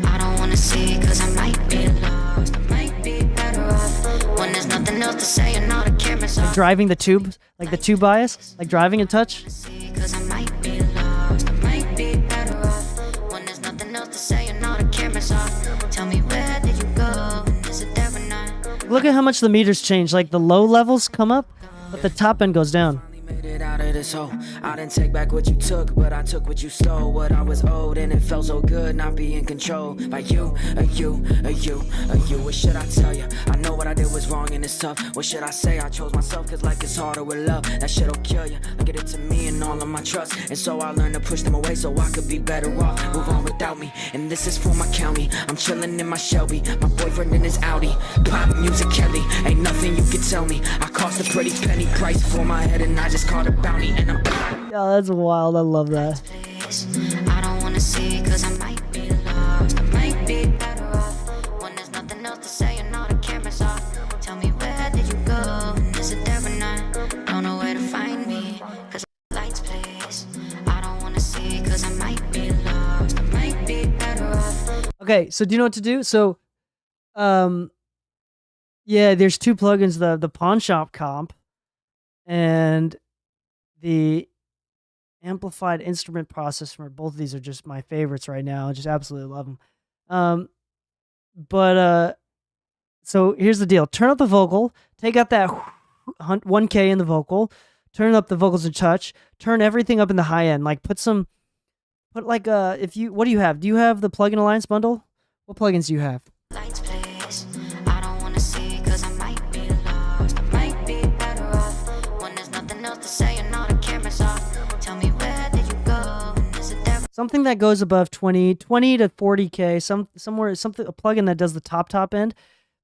I don't wanna see it, cause I might be lost. I might be better off when there's nothing else to say and all the cameras off. Driving the tube, like the tube bias, like driving in touch. Cause I might be lost. I might be better off when there's nothing else to say and all the cameras off. Tell me where did you go? Is it there or not? Look at how much the meters change. Like the low levels come up, but the top end goes down. made it out of the this hoe. I didn't take back what you took, but I took what you stole. What I was owed, and it felt so good not being controlled by you, you. What should I tell you? I know what I did was wrong and it's tough. What should I say? I chose myself cause like it's harder with love. That shit'll kill you. Look at it to me and all of my trust. And so I learned to push them away so I could be better off. Move on without me. And this is for my county. I'm chilling in my Shelby. My boyfriend in his Audi. Pop music Kelly. Ain't nothing you can tell me. I cost a pretty penny price for my head and I just caught a bounty. And I'm Yeah, that's wild. I love that. Please, I don't wanna see cause I might be lost. I might be better off when there's nothing else to say and all the cameras off. Tell me where did you go? And is it there or not? Don't know where to find me. Cause lights please. I don't wanna see cause I might be lost. I might be better off. Okay, so do you know what to do? So, yeah, there's two plugins: the Pawn Shop Comp and the Amplified Instrument Processor. Both of these are just my favorites right now. I just absolutely love them. So here's the deal: turn up the vocal, take out that 1K in the vocal, turn up the vocals a touch, turn everything up in the high end. Like what do you have? Do you have the Plugin Alliance bundle? What plugins do you have? Lights please. I don't wanna see cause I might be lost. I might be better off when there's nothing else to say and all the cameras off. Tell me where did you go? And is it there? Something that goes above 20 to 40K, somewhere, a plugin that does the top end.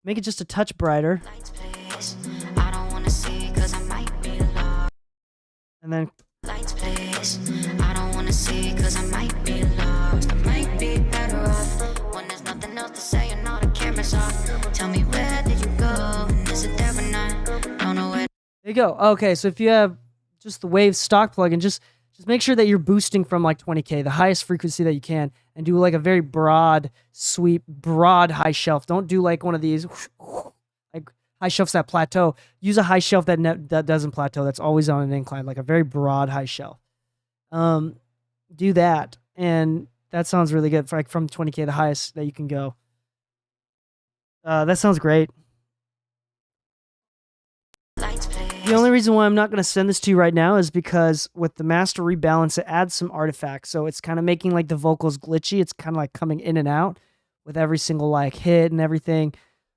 Make it just a touch brighter. Lights please. I don't wanna see cause I might be lost. And then Lights please. I don't wanna see cause I might be lost. I might be better off when there's nothing else to say and all the cameras off. Tell me where did you go? And is it there or not? Don't know where. there you go. Okay, so if you have just the Wave stock plugin, just make sure that you're boosting from like 20K, the highest frequency that you can, and do like a very broad sweep, broad high shelf. Don't do like one of these like high shelves that plateau. Use a high shelf that doesn't plateau, that's always on an incline, like a very broad high shelf. Do that, and that sounds really good for like from 20K, the highest that you can go. That sounds great. Lights please. The only reason why I'm not going to send this to you right now is because with the master rebalance, it adds some artifacts. So it's kind of making like the vocals glitchy. It's kind of like coming in and out with every single like hit and everything.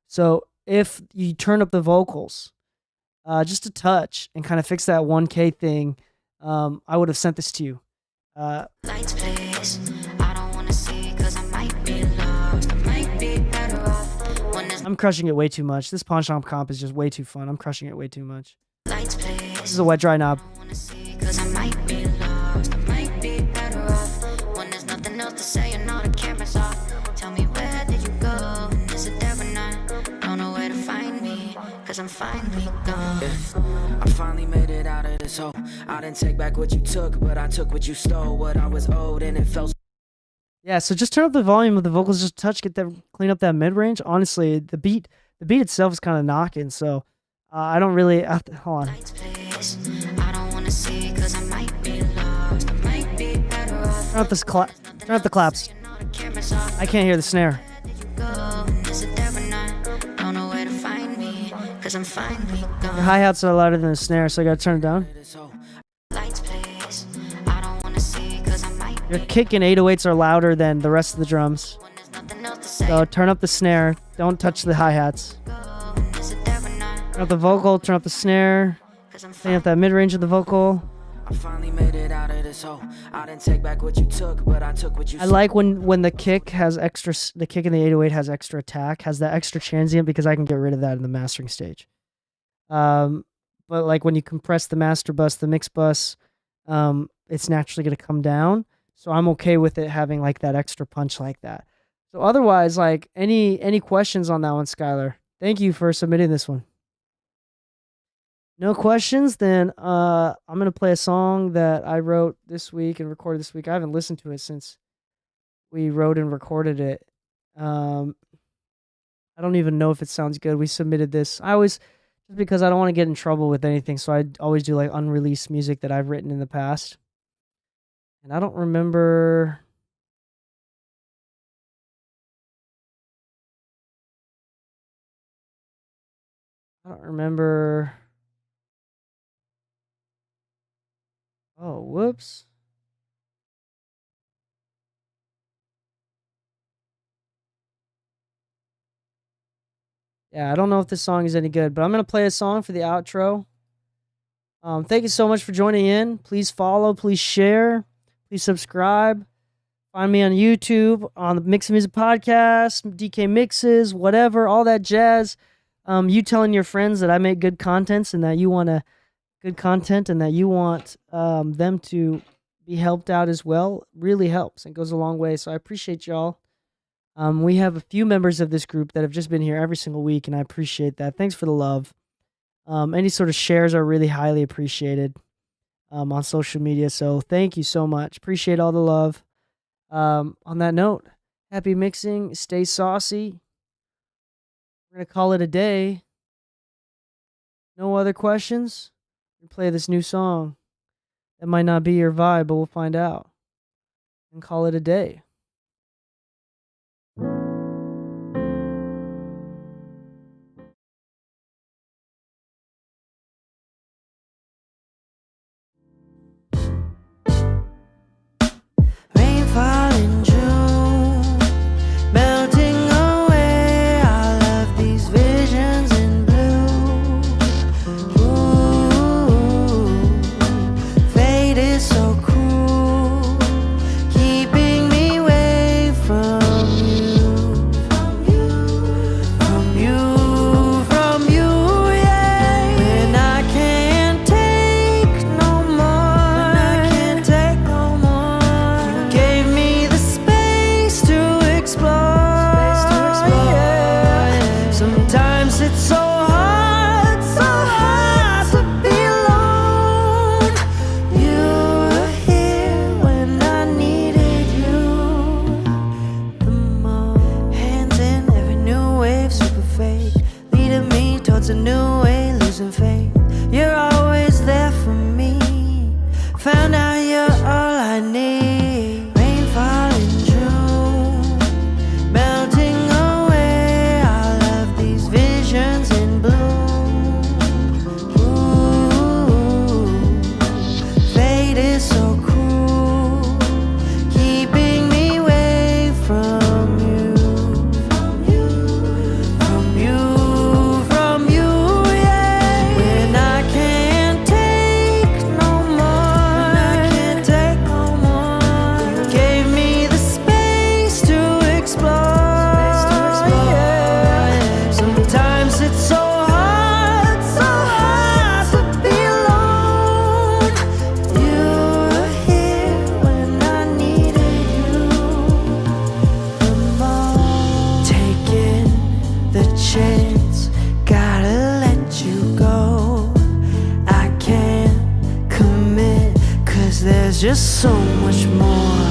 So if you turn up the vocals just a touch and kind of fix that 1K thing, I would have sent this to you. Lights please. I don't wanna see cause I might be lost. I might be better off when there's I'm crushing it way too much. This Pawn Shop Comp is just way too fun. I'm crushing it way too much. lights please. This is a wet dry knob. I don't wanna see cause I might be lost. I might be better off when there's nothing else to say and all the cameras off. Tell me where did you go? And is it there or not? Don't know where to find me cause I'm finally gone. I finally made it out of this hole. I didn't take back what you took, but I took what you stole. What I was owed, and it felt Yeah, so just turn up the volume of the vocals just a touch, clean up that mid range. Honestly, the beat itself is kind of knocking, so I don't really hold on. Lights please. I don't wanna see cause I might be lost. I might be better off. Turn up the claps. and all the cameras off. I can't hear the snare. Where did you go? And is it there or not? Don't know where to find me cause I'm finally Your gone. hi-hats are louder than the snare, so I gotta turn it down. this hoe. Lights please. I don't wanna see cause I might Your kick and 808s are louder than the rest of the drums. when there's nothing else to say. So turn up the snare. Don't touch the hi-hats. Go. And is it there or not? Turn up the vocal, turn up the snare. Cause I'm Clean up that mid-range of the vocal. I finally made it out of this hole. I didn't take back what you took, but I took what you I like when the kick has extra, the kick in the 808 has extra attack, has that extra transient, because I can get rid of that in the mastering stage. But like when you compress the master bus, the mix bus, it's naturally going to come down. So I'm okay with it having like that extra punch like that. So otherwise, like any questions on that one, Skylar? Thank you for submitting this one. No questions? Then I'm going to play a song that I wrote this week and recorded this week. I haven't listened to it since we wrote and recorded it. I don't even know if it sounds good. We submitted this. Just because I don't want to get in trouble with anything, so I always do like unreleased music that I've written in the past. And I don't remember. Oh, whoops. Yeah, I don't know if this song is any good, but I'm going to play a song for the outro. Thank you so much for joining in. Please follow, please share, please subscribe. Find me on YouTube, on the Mix Music Podcast, DK Mixes, whatever, all that jazz. You telling your friends that I make good content and that you want good content and that you want them to be helped out as well really helps and goes a long way. So I appreciate y'all. We have a few members of this group that have just been here every single week, and I appreciate that. Thanks for the love. Any sort of shares are really highly appreciated on social media. So thank you so much. Appreciate all the love. On that note, happy mixing. Stay saucy. We're going to call it a day. No other questions? We play this new song. That might not be your vibe, but we'll find out. And call it a day. Rainfall in June, melting away all of these visions in blue. Ooh, fate is so cruel, keeping me away from you, from you, yeah. When I can't take no more, you gave me the space to explore, yeah. Sometimes it's so hard to be alone. You were here when I needed you the most. Hands in every new wave, super fake, leading me towards a new way, losing faith. You're always there for me. Found out you're all I need. Rainfall in June, melting away all of these visions in bloom. Ooh, fate is so cruel, keeping me away from you, from you, yeah. When I can't take no more, you gave me the space to explore, yeah. Sometimes it's so hard to be alone. You were here when I needed you the most. Taking the chance, gotta let you go. I can't commit, 'cause there's just so much more